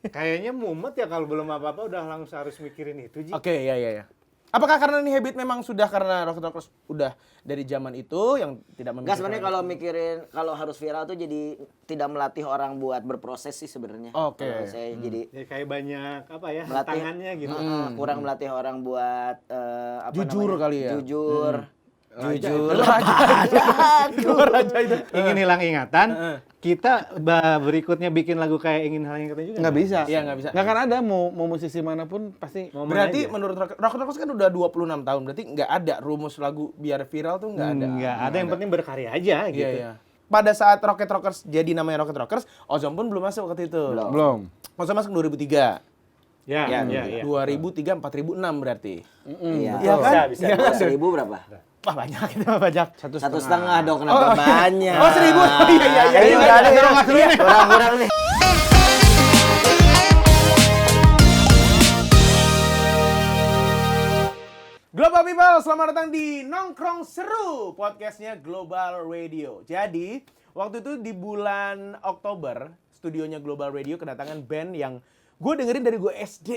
Kayaknya mumet ya kalau belum apa-apa udah langsung harus mikirin itu, Ji. Oke, ya. Apakah karena ini habit memang sudah karena Rocket Rockers udah dari zaman itu yang tidak memikirkan? Enggak, sebenarnya kalau mikirin kalau harus viral tuh jadi tidak melatih orang buat berproses sih sebenarnya. Oke. Kalau saya jadi Ya kayak banyak apa ya, melatih tangannya gitu. kurang melatih orang buat apa Jujur namanya? kali ya? Jujur. Jujur. Raja itu. Ingin hilang ingatan, kita berikutnya bikin lagu kayak ingin hilang ingatan juga. Nggak bisa. Iya, nggak bisa. Nggak akan ada mau musisi manapun pasti. Momen Berarti aja. menurut Rocket Rockers kan udah 26 tahun, berarti nggak ada rumus lagu biar viral tuh nggak ada. Nggak ada, yang penting berkarya aja gitu. Iya. Pada saat Rocket Rockers jadi namanya Rocket Rockers, Ozom pun belum masuk waktu itu. Belum. Ozom masuk 2003. Ya, Ya, ya. 2003, 4006 berarti. Iya. Iya kan? Bisa. Iya kan? 1000 berapa? Wah banyak itu banyak. 1,5 dong, kenapa banyak? Oh 1000. Iya. Ayo, Iya, ada iya, nggak seru iya. nih? Kurang nih. Global People, selamat datang di Nongkrong Seru, podcastnya Global Radio. Jadi, waktu itu di bulan Oktober, studionya Global Radio kedatangan band yang gue dengerin dari gue SD.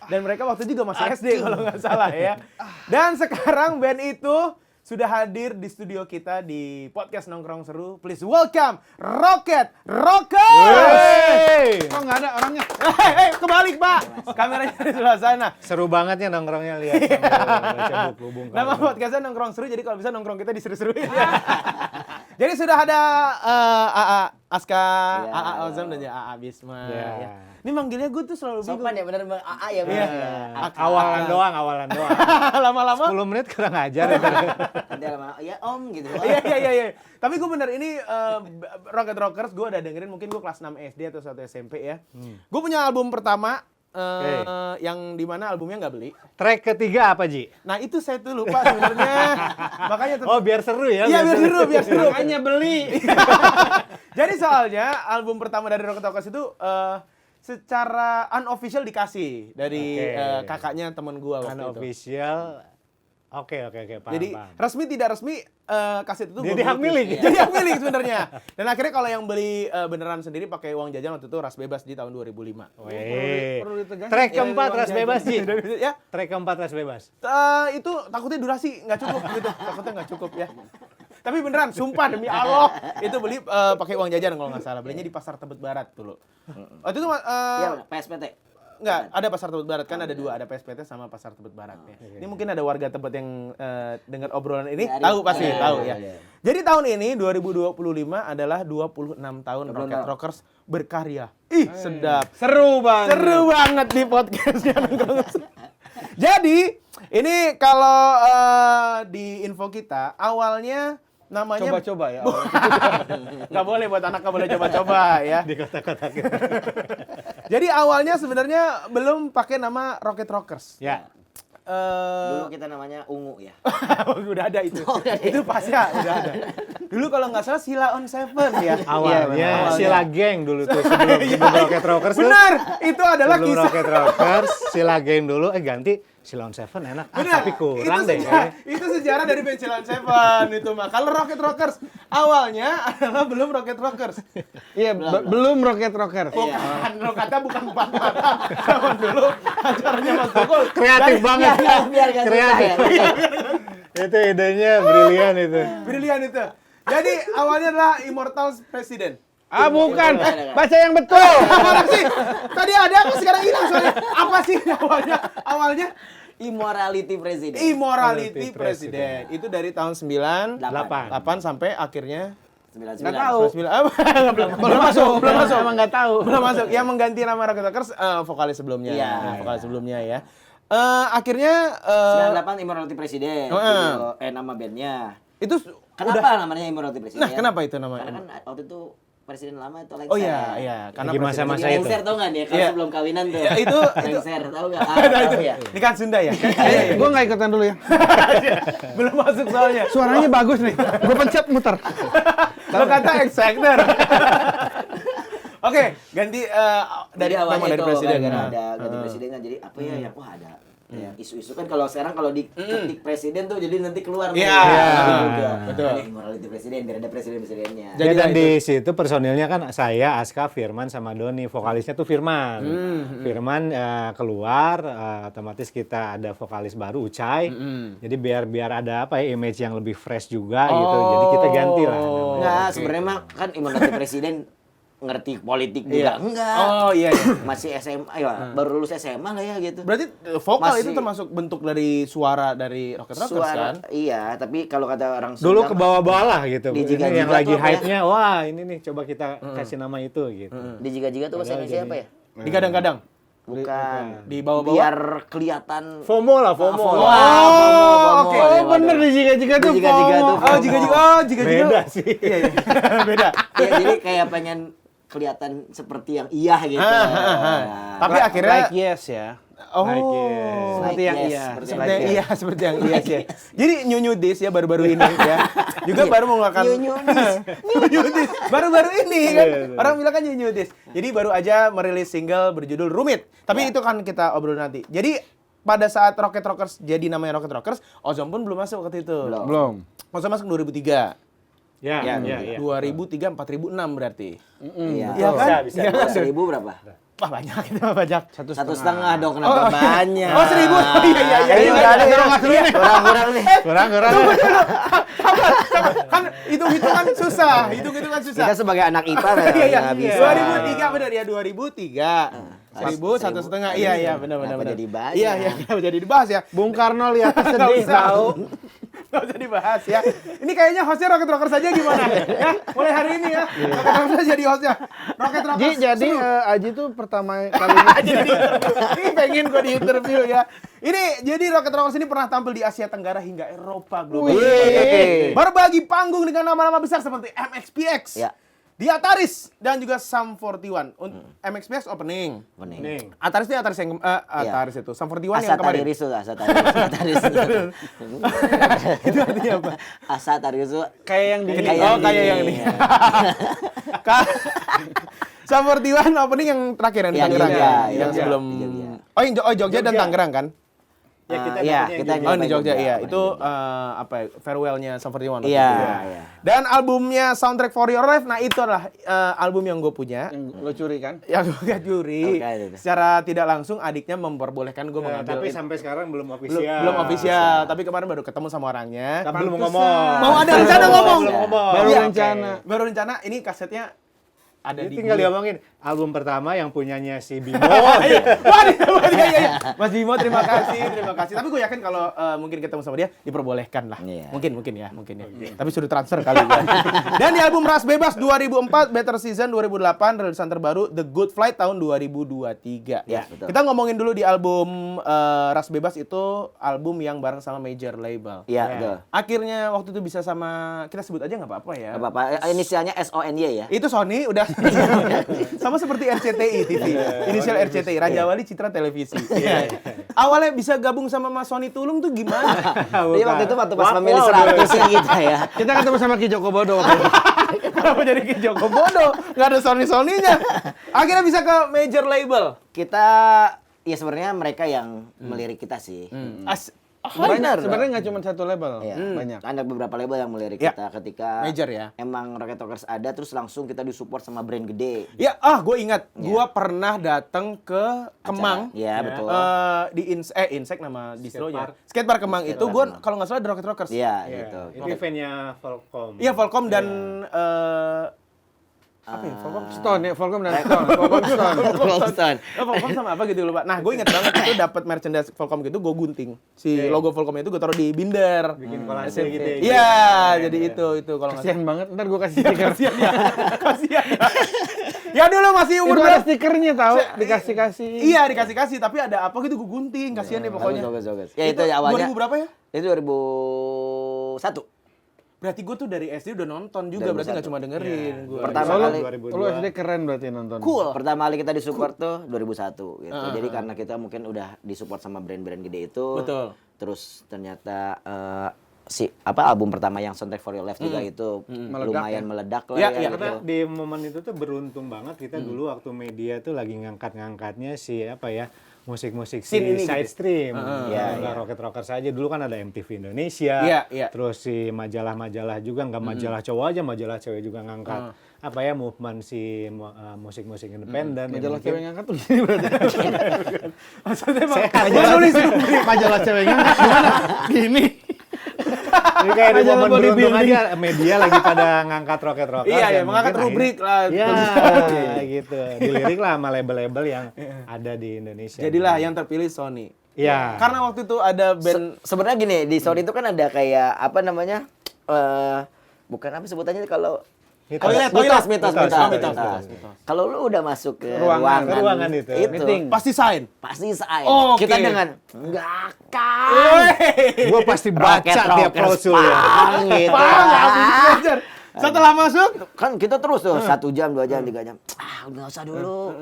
Dan mereka waktu itu juga masih SD kalau nggak salah ya. Dan sekarang band itu sudah hadir di studio kita di podcast Nongkrong Seru. Please welcome Rocket Rockers! Kok nggak ada orangnya? Kebalik Pak, kameranya di sebelah sana. Seru banget ya nongkrongnya, lihat sambil baca buku Bung Karno. Nama podcastnya Nongkrong Seru, jadi kalau bisa nongkrong kita diseru-seruin. Jadi sudah ada AA Aska, Ya. AA Ozom, dan AA Bisma. Ya. Ya. Ini manggilnya gue tuh selalu bingung. Sopan ya, benar Bang AA ya, benar. Iya. Awalan doang. Lama-lama. 10 menit kurang ajar ya. Nanti lama ya Om gitu. Iya. Tapi gue bener, ini Rocket Rockers gue udah dengerin mungkin gue kelas 6 SD atau 1 SMP ya. Gue punya album pertama, yang dimana albumnya nggak beli. Track ketiga apa, Ji? Nah itu saya tuh lupa sebenarnya. Makanya Oh, biar seru ya. Iya biar seru. Makanya beli. Jadi soalnya album pertama dari Rocket Rockers itu secara unofficial dikasih dari Oke. kakaknya temen gua waktu itu. Unofficial. Oke, paham. Jadi resmi tidak resmi kaset itu Jadi gua hak beli. milik. Jadi hak milik sebenarnya. Dan akhirnya kalau yang beli beneran sendiri pakai uang jajan waktu itu Ras Bebas di tahun 2005. Perlu ditegasin. Track Ya, keempat uang Ras jajan. Bebas, Ji. Ya, Track keempat Ras Bebas. itu takutnya durasi nggak cukup gitu. Takutnya nggak cukup ya. Tapi beneran, sumpah demi Allah, itu beli pakai uang jajan kalau nggak salah. Belinya di Pasar Tebet Barat dulu. Waktu itu Iya, benar. PSPT. nggak, ada Pasar Tebet Barat kan ada dua, ada PSPT sama Pasar Tebet Barat ya. Ini mungkin ada warga Tebet yang dengar obrolan ini Ya, tahu pasti ya, tahu ya, ya. ya. Jadi tahun ini 2025 adalah 26 tahun Rocket Rockers berkarya. Ih, sedap. Seru banget. Seru banget di podcastnya. Jadi ini kalau di info kita awalnya namanya Coba-coba ya. nggak boleh buat anak, nggak boleh coba-coba ya. Di kota-kota. Jadi awalnya sebenarnya belum pakai nama Rocket Rockers. Ya. Dulu kita namanya Ungu ya. Udah ada itu. Itu pas ya, udah ada. Dulu kalau nggak salah Sila on Seven ya. Awalnya Sila Geng dulu tuh sebelum Rocket Rockers tuh. Benar, itu adalah Sebelum kisah. Rocket Rockers, Sila Geng dulu ganti Sila on Seven enak. Benar, Tapi kurang itu deh. itu sejarah dari band Sila on Seven itu mah. Kalau Rocket Rockers awalnya adalah belum Rocket Rockers. Iya, belum Rocket Rocker. Bukan, Rokata bukan empat mata. Zaman dulu acaranya Mas Gogol. Kreatif banget. Biar gak susah ya. Itu idenya brilian itu. Brilian itu. Jadi awalnya adalah Immortals President. Ah, bukan. Baca yang betul. Mana sih? Tadi ada apa sekarang hilang soalnya? Apa sih awalnya? Awalnya Immorality Presiden. Immorality President. Itu dari tahun 98 sampai akhirnya 99. Nggak tahu. 9 belum masuk. Emang nggak tahu. Belum masuk. Yang mengganti nama Rocket Rockers vokalis sebelumnya. Iya. Vokalis sebelumnya ya. Akhirnya 98 Immorality Presiden. Nama bandnya. itu Kenapa namanya Immorality Presiden? Nah, kenapa itu namanya? Karena kan waktu itu presiden lama itu Lengser. Oh iya, karena Lagi masa-masa presiden- itu. Lengser tau nggak nih? Kalau Iya. sebelum kawinan tuh. Ya, itu Lengser tau nggak? itu Tahu ya. Ini kan Sunda ya? Gue nggak ikutan dulu ya. Belum masuk soalnya. Suaranya bagus nih. Gue pencet muter. Lo kata X-Factor. Oke, ganti dari Jadi awalnya nama dari itu presiden. gara-gara Nah. ada ganti presiden kan, jadi apa ya? Wah ada Isu-isu kan kalau sekarang kalau diketik presiden tuh jadi nanti keluar Iya, betul. Ada immorality presiden biar ada presiden-presidennya. Jadi Dan di situ personilnya kan saya, Aska, Firman sama Doni. Vokalisnya tuh Firman. Firman keluar, otomatis kita ada vokalis baru Ucai. Jadi biar ada apa ya image yang lebih fresh juga gitu. Jadi kita ganti lah. namanya. Enggak, sebenarnya mah kan immorality presiden ngerti politik juga enggak. Oh iya. Masih SMA ya, baru lulus SMA lah ya gitu. Berarti vokal Masih- itu termasuk bentuk dari suara dari Rocket Rockers kan? Iya, tapi kalau kata orang Dulu Sunda ke bawah-bawah lah gitu. Di Ini Jiga-Jiga yang tuh lagi apa ya? hype-nya, wah ini nih coba kita kasih nama itu gitu. di Jiga-Jiga tuh bahasa Indonesia apa ya? Digadang-gadang. Bukan. Di bawah-bawah. Biar kelihatan FOMO lah, FOMO. oke. Oh bener di jika-jika tuh. Jika-jika tuh. Oh, jika-jika. Beda sih. Iya, iya. Beda. Ya, jadi kayak pengen kelihatan seperti yang iya gitu. Tapi akhirnya Like yes ya. oh. Like yes. Seperti yang yes, iya. Seperti yang iya, seperti yang iya sih. Jadi New This ya baru-baru ini ya. Juga baru mengeluarkan New This. New This. Baru-baru ini kan. Orang bilang kan New This. Jadi baru aja merilis single berjudul Rumit. Tapi itu kan kita obrol nanti. Jadi pada saat Rocket Rockers jadi namanya Rocket Rockers, Ozom pun belum masuk waktu itu. Belum. Ozom masuk 2003. Ya, Ya, ya. 2003 4006 berarti. Iya. Iya kan? Bisa. Iya kan? 1000 berapa? Wah banyak itu mah banyak. 1,5 dong, kenapa banyak? Oh 1000. Iya. Ayo udah ada kurang-kurang nih. Kurang. Kan hitung-hitungan susah. Hitung-hitungan susah. Kita sebagai anak IPA Iya. nggak bisa. 2003 benar ya 2003. 1,500. Iya benar. Kenapa jadi banyak? Iya kenapa jadi dibahas ya? Bung Karno lihat Nggak sedih usah. tahu. Nggak usah dibahas ya. Ini kayaknya hostnya Rocket Rockers saja gimana? Ya, mulai hari ini ya. Rocket Rockers jadi hostnya. Rocket Rockers. Jadi Aji tuh pertama kalinya Ini pengen gue di interview ya. Ini jadi Rocket Rockers ini pernah tampil di Asia Tenggara hingga Eropa global. Wih. Berbagi panggung dengan nama-nama besar seperti MXPX, Ya. Diataris dan juga Sum 41. MXPX opening. Bening. Ataris itu Ataris yang Ataris itu. Sum 41 yang Asa kemarin. Taririsu, Asa Taririsu. Itu artinya apa? Asa Taririsu kayak yang di Oh, kayak yang ini. Sum 41 opening yang terakhir yang di Yang Tangerang Jogja, ya. yang Yang Jogja. sebelum Di Jogja. Jogja dan Tangerang kan? Ya, kita Iya, dapetnya kita Oh di Jogja, iya. Jogja. Itu apa ya, farewell-nya Sum 41. waktu Iya, itu. iya. Dan albumnya Soundtrack for Your Life, nah itu adalah album yang gue punya. yang lo curi kan? Yang gue gak juri. Oke, itu. Secara tidak langsung adiknya memperbolehkan gue mengambil. Tapi sampai sekarang belum belum, official. belum official, tapi kemarin baru ketemu sama orangnya. Tapi belum ngomong. Mau ada rencana ngomong. Belum ngomong. Baru Iya. rencana. Baru rencana, ini kasetnya ada Jadi di tinggal gue. diomongin album pertama yang punyanya si Bimo. Iya. Mas Bimo terima kasih. Tapi gue yakin kalau mungkin ketemu sama dia diperbolehkan lah. Iya. Mungkin ya. Tapi sudah transfer kali ya. Dan di album Ras Bebas 2004, Better Season 2008, rilisan terbaru The Good Flight tahun 2023. Ya, betul. Kita ngomongin dulu di album Ras Bebas itu album yang bareng sama major label. Iya, betul. Akhirnya waktu itu bisa sama, kita sebut aja nggak apa-apa ya. Gak apa-apa, inisialnya SONY ya. Itu Sony udah sama seperti RCTI TV. Inisial RCTI, Raja Wali Citra Televisi. Awalnya bisa gabung sama Mas Sony Tulung tuh gimana? Jadi waktu itu waktu pas memilih 100 sih kita ya. Kita ketemu sama Ki Joko Bodo waktu itu. Kenapa jadi Ki Joko Bodo? Nggak ada Sony-Sonynya. Akhirnya bisa ke major label. Kita ya sebenarnya mereka yang melirik kita sih. Banyak, sebenarnya nggak cuma satu label. Iya. Banyak. Ada beberapa label yang melirik Ya. kita ketika Major ya. emang Rocket Rockers ada terus langsung kita disupport sama brand gede. Ya, gue ingat. Gue pernah datang ke Kemang. Iya, betul. Di Insek nama distronya. Skatepark Kemang itu gue kalau nggak salah di Rocket Rockers. Iya, Iya, gitu. itu eventnya Volcom. Iya, Volcom dan apa ya? Volcom Stone ya, Volcom dan Stone. Volcom Stone. Volcom. Volcom sama apa gitu lupa. Nah, gue inget banget itu dapat merchandise Volcom gitu, gue gunting. Si logo Volcom itu gue taruh di binder. Bikin kolase gitu ya. Iya, jadi itu kalau nggak Kasihan banget, ntar gue kasih stiker. kasihan ya. Kasihan ya. Ya dulu masih umur Itu ada berapa? stikernya tahu, dikasih-kasih. Iya, dikasih-kasih, tapi ada apa gitu gue gunting. Kasihan deh pokoknya. Bagus. Ya itu ya awalnya. 2000 berapa ya? Itu 2001. Berarti gue tuh dari SD udah nonton juga, berarti nggak cuma dengerin. Gua. Pertama Lu, kali 2002. lu SD keren berarti nonton. Cool. Pertama kali kita disupport tuh 2001 gitu. Jadi karena kita mungkin udah disupport sama brand-brand gede itu. Betul. Terus ternyata album pertama yang Soundtrack for Your Life juga itu lumayan meledak lah Iya, ya iya. gitu. Karena di momen itu tuh beruntung banget kita dulu waktu media tuh lagi ngangkat-ngangkatnya si musik-musik si Scene ini side gitu. stream. Iya, Nggak Rocket Rockers aja, dulu kan ada MTV Indonesia. Iya, iya. Terus si majalah-majalah juga, nggak majalah cowok aja, majalah cewek juga ngangkat. Movement si musik-musik independen. yang Majalah mungkin- cewek ngangkat tuh gini berarti. Maksudnya Bang, Sehat, gua nulis Majalah cewek ngangkat gimana? Gini. Jadi kayak di Majalah momen beruntung bodybuilding. aja media lagi pada ngangkat Rocket Rockers. Iya, iya, dan mengangkat mungkin rubrik lah. Iya, gitu. Dilirik lah sama label-label yang ada di Indonesia. Jadilah yang terpilih Sony. Iya. Karena waktu itu ada band Sebenarnya gini, di Sony itu kan ada kayak apa namanya? Bukan apa sebutannya kalau Toilet. mitos. Kalau lu udah masuk ke ruangan itu. Meeting. pasti sign. pasti sign. Oh, Kita oke. dengan enggak kan. Gue pasti baca tiap Rocket klausul ya. Rockers, gitu. Parah nggak habis belajar. Setelah masuk, Kan kita terus tuh 1 jam, 2 jam, 3 jam. Nggak usah dulu.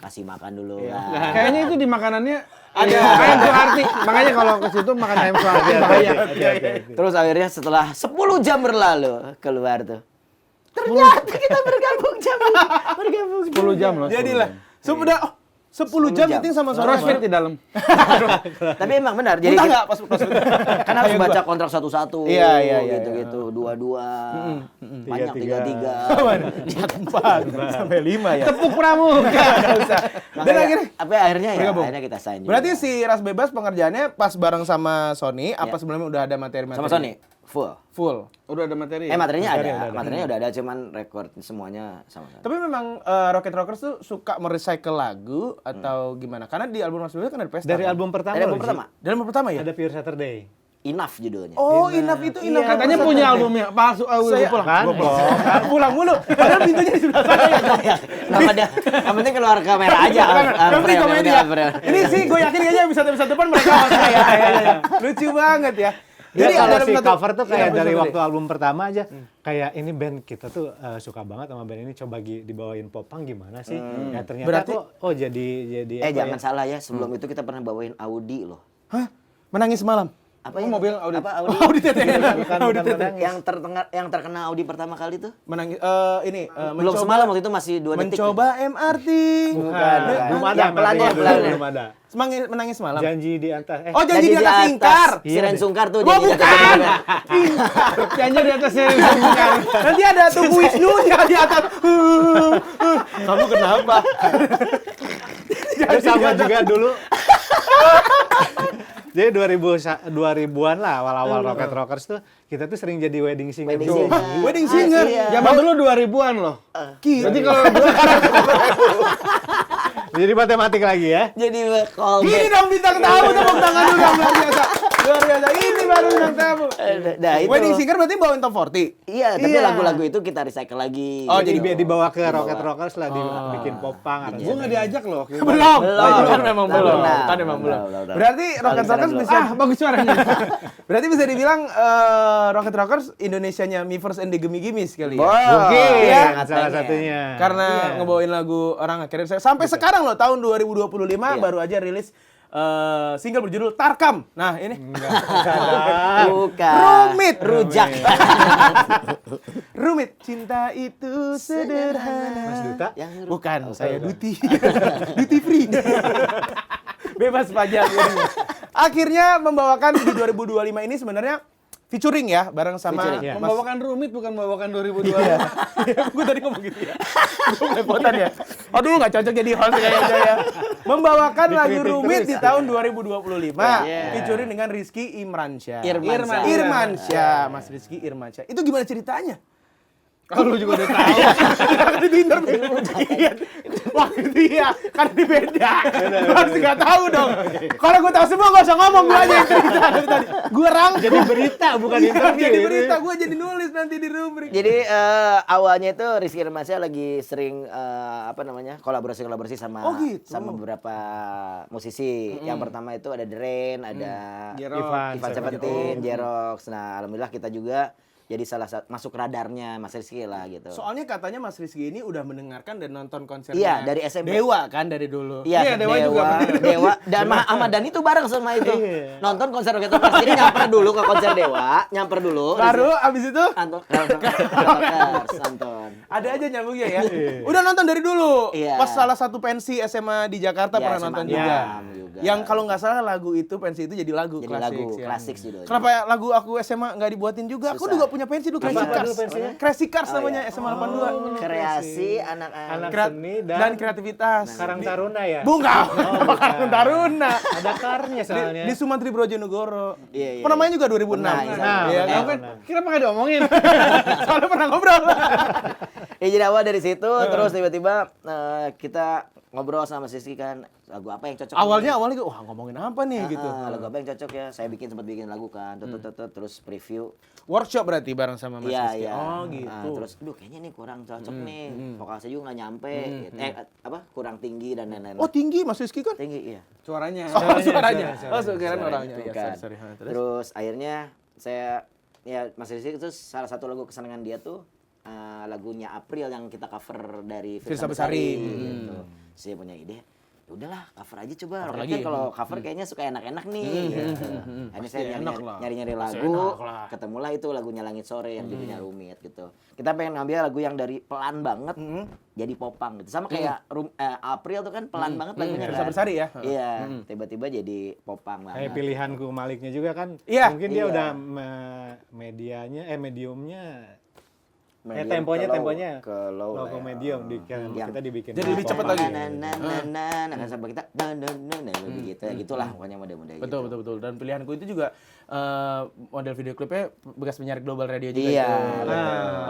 Kasih makan dulu. Kan. Kayaknya itu di makanannya ada ayam suarti. Makanya kalau ke situ makan ayam suarti bahaya. Terus akhirnya setelah 10 jam berlalu keluar tuh. Ternyata kita bergabung 10 jam loh. jadilah. Sudah 10 jam jam. meeting sama Sony. Crossfit di dalam. Tapi emang benar. Jadi Muntah kita, nggak pas CrossFit? kan harus baca kontrak satu-satu. Iya. Gitu-gitu. 2-2. Banyak 3-3. 3-3. Sampai 5 ya. Tepuk pramuka. Nggak usah. Dan akhirnya akhirnya ya, bergabung. akhirnya kita sign juga. berarti si Ras Bebas pengerjaannya pas bareng sama Sony, apa sebelumnya udah ada materi-materi? sama Sony full. Full. Udah ada materi. Materinya Materi ada. udah ada. Materinya udah ada, cuman record semuanya sama Sony. Tapi memang Rocket Rockers tuh suka merecycle lagu atau gimana? Karena di album Mas Bebas kan ada pesta. Dari kan? album pertama. Dari loh, album Ji. pertama. Dari album pertama ya? Ada Pure Saturday. Enough judulnya. Oh, Enough itu Enough. Katanya punya albumnya. Palsu. Saya Pulang. Kan? pulang mulu. Padahal pintunya di sebelah sana ya. Nggak ada. Yang penting keluar kamera aja. Nanti komedi ya. Ini sih gue yakin kayaknya episode depan mereka masuk ya. Lucu banget ya. Jadi kalau ada si satu- cover tuh kayak Iya, dari Saturday. waktu album pertama aja, kayak ini band kita tuh suka banget sama band ini, coba dibawain popang gimana sih? Ya ternyata Berarti- kok jadi apa Jangan ya? salah ya, sebelum itu kita pernah bawain Audi loh. Hah? Menangis malam. Apa Oh, mobil Audi. Apa Audi? Audi TTN. Bukan menangis. yang terkena Audi pertama kali tuh? Menangis Belum semalam waktu itu masih 2 detik. mencoba MRT. Bukan. Belum ada. Yang pelan ya, Martin. pelan ya. Belum ada. Menangis malam. Janji di atas. Oh, janji di atas Singkar. Siren Sungkar tuh. Wah, janji di atas bukan. Singkar. Janji di atas sini. Bukan. Nanti ada tubuh Wisnu yang di atas. Kamu kenapa? Terus sama juga dulu. Jadi 2000-an lah awal-awal Rocket Rockers tuh kita tuh sering jadi wedding singer. Wedding tuh. singer. Wedding singer. Iya. Zaman dulu 2000-an loh. Berarti kalau Jadi matematik lagi ya. Jadi call Gini back. dong bintang tamu, tepuk tangan dulu dong, luar biasa. Luar biasa. Ini baru bintang tamu. Nah, itu. Wedding singer berarti bawain top 40. Iya, tapi Iya. lagu-lagu itu kita recycle lagi. Oh, Jadi jadi biar dibawa ke Rocket Rockers lah, dibikin popang. gue nggak diajak loh. Belum. Kan memang Belum. belum. Belum. Kan memang belum. Belum. Berarti Rocket Kalau Rockers belum. bisa Bagus suaranya. berarti bisa dibilang Rocket Rockers Indonesianya Mivers and the Gimme Gimme sekali ya. Mungkin Iya. salah satunya. Karena ngebawain lagu orang akhirnya sampai sekarang loh tahun 2025 baru aja rilis single berjudul Tarkam. Nah, ini Bukan. Rumit. Rujak. Rumit. Cinta itu sederhana. Mas Duta? Bukan, saya Duti. Duty free. Bebas pajak. Akhirnya membawakan di 2025 ini sebenarnya featuring ya bareng sama Featuring, ya. Mas. Membawakan rumit bukan membawakan 2002. Gue tadi ngomong gitu ya. Gue belepotan ya. Aduh nggak cocok jadi host kayaknya ya. Membawakan lagu Dikritik Rumit terus. di tahun 2025. Yeah. Featuring dengan Rizky Imransyah. Irmansyah. Irmansyah. Mas Rizky Irmansyah. Itu gimana ceritanya? Kalau lu juga udah tahu. Kan di interview. Iya. Waktu itu iya. Kan ini beda. Gue harus nggak tahu dong. Kalau gue tahu semua nggak usah ngomong. Gue aja yang cerita dari tadi. Gue rangkum. Jadi berita bukan interview. Jadi berita. Gue jadi nulis nanti di rubrik. Jadi awalnya itu Rizky Irmansyah lagi sering kolaborasi sama Oh, gitu. sama beberapa musisi. Yang pertama itu ada The Rain, ada Jero. Ivan Ivan Seventeen, Jerox. Nah, alhamdulillah kita juga jadi salah satu masuk radarnya Mas Rizky lah gitu. Soalnya katanya Mas Rizky ini udah mendengarkan dan nonton konsernya Iya, dari SMP. Dewa kan dari dulu. Iya, Dewa juga bener. Dewa dan Ahmad Dhani tuh bareng sama itu. Nonton konser Rocket Rockers. Jadi nyamper dulu ke konser Dewa, nyamper dulu. Baru abis itu Anton Rockers, nonton. ada aja nyambungnya ya. Udah nonton dari dulu. Iya. Pas salah satu pensi SMA di Jakarta Iya, pernah SMA nonton Agam juga. juga. Yang kalau nggak salah lagu itu pensi itu jadi lagu Jadi klasik. lagu ya. klasik judulnya. Kenapa lagu aku SMA nggak dibuatin juga? Aku Susah. juga punya pensi dulu Crazy Apa Cars. dulu pensinya? Crazy Cars Oh, namanya iya. SMA 82. Kreasi anak-anak. Anak Kreat- seni dan kreativitas. Karang Taruna ya. Bukan. Karang Taruna. Ada karnya soalnya. Di Sumantri Brojonegoro. Iya, iya. Pernah main juga 2006. Nah, Iya benar. kan? Kenapa nggak diomongin? Soalnya pernah ngobrol. Ya jadi awal dari situ, terus tiba-tiba kita ngobrol sama Mas Rizky kan, lagu apa yang cocok? Awalnya wah ngomongin apa nih gitu. Lagu apa yang cocok ya? Saya sempat bikin lagu kan, terus preview. Workshop berarti bareng sama Mas Iya, Rizky. iya. Oh gitu. Terus, aduh kayaknya nih kurang cocok nih. Vokal saya juga nggak nyampe. Kurang tinggi dan lain-lain. Oh tinggi Mas Rizky kan? Tinggi, iya. Suaranya. Oh suaranya. suara. Oh kirain Suaranya orangnya. tuh Iya, kan. sorry. Terus? Terus akhirnya saya, ya Mas Rizky itu salah satu lagu kesenangan dia tuh lagunya April yang kita cover dari Firsa Besari. gitu. Saya punya ide, ya udahlah cover aja coba. Cover Rocket lagi. kan kalau cover kayaknya suka enak-enak nih. Gitu. Akhirnya saya enak lah. nyari-nyari lagu, enak lah. ketemulah itu lagunya Langit Sore yang judulnya Rumit gitu. Kita pengen ngambil lagu yang dari pelan banget jadi popang gitu. Sama kayak April tuh kan pelan banget lagunya. Firsa kan. Besari ya. Iya, tiba-tiba jadi popang banget. Kayak pilihanku Maliknya juga kan. Iya. Mungkin dia Iya. udah mediumnya Medium temponya ke low, temponya ke low lah ke ya. medium Yang- kita dibikin Jadi lebih cepet lagi. Akan sampai kita lebih gitu ya gitulah pokoknya mode-mode gitu. Betul. Dan pilihanku itu juga model video klipnya bekas penyiar Global Radio juga. Iya. itu.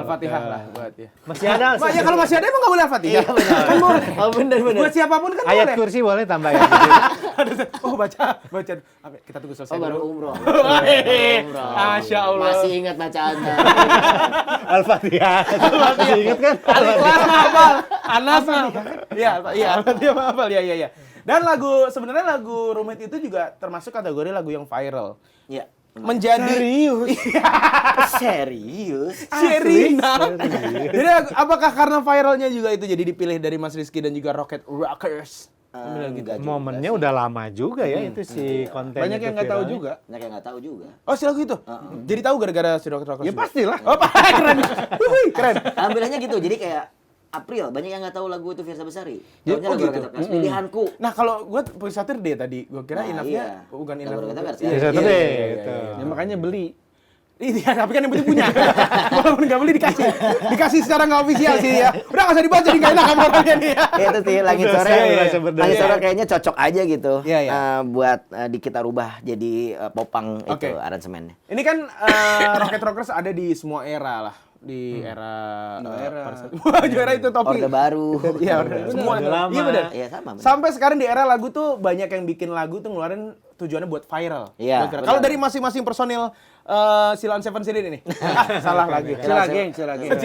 Al-Fatihah lah buat ya. masih ada Mak, ya kalau masih ada emang nggak boleh Al-Fatihah? Kan boleh. Oh benar. Buat siapapun kan ayat boleh. kursi boleh tambah ya. Oh baca. Apa, kita tunggu selesai Oh baru dulu. umroh. Umroh. Masya Allah. Masih ingat bacaannya. Al-Fatihah. Masih ingat kan? Al-Ikhlas mah hafal. Anas mah. Iya, Al-Fatihah mah hafal. Iya. Dan sebenarnya lagu Rumit itu juga termasuk kategori lagu yang viral. Iya. Menjadi Serius. Serius. Sherina. Jadi apakah karena viralnya juga itu jadi dipilih dari Mas Rizky dan juga Rocket Rockers? Enggak juga Momennya sih. udah lama juga ya itu si konten. Banyak itu yang nggak tahu viralnya. juga. Banyak yang nggak tahu juga. Oh, si lagu itu. Jadi tahu gara-gara si Rocket Rockers. Ya juga? pastilah. Oh, keren. Wih, keren. Alhamdulillahnya gitu. Jadi kayak April banyak yang nggak tahu lagu itu Firsa Besari. Ya, Taunya oh lagu gitu. Rocket Rockers. Pilihanku. Nah, kalau gue Pusatir deh tadi, gue kira Nah, inapnya iya. bukan Lagu inap. Rocket Rockers, Iya, ya. Bisa iya, tuh iya, deh, iya, gitu. iya. Ya makanya beli. Iya, tapi kan yang penting punya. Walaupun nggak beli dikasih secara nggak ofisial sih ya. Udah nggak usah dibaca, jadi nggak enak sama orangnya nih ya. Ya, itu sih Langit Udah Sore. saya merasa berdaya. Langit Sore kayaknya cocok aja gitu. Iya, iya. Buat kita rubah jadi popang Oke. itu aransemennya. Ini kan Rocket Rockers ada di semua era lah. Di era juara itu topi. Orde Baru. Iya, semua Orde lama. Iya benar. Iya sama. benar. Sampai sekarang di era lagu tuh banyak yang bikin lagu tuh ngeluarin tujuannya buat viral. Iya, Buat viral. benar. Kalau dari masing-masing personil Silon Seven sendiri nih. Salah lagi. Cilageng. Cilageng. Dari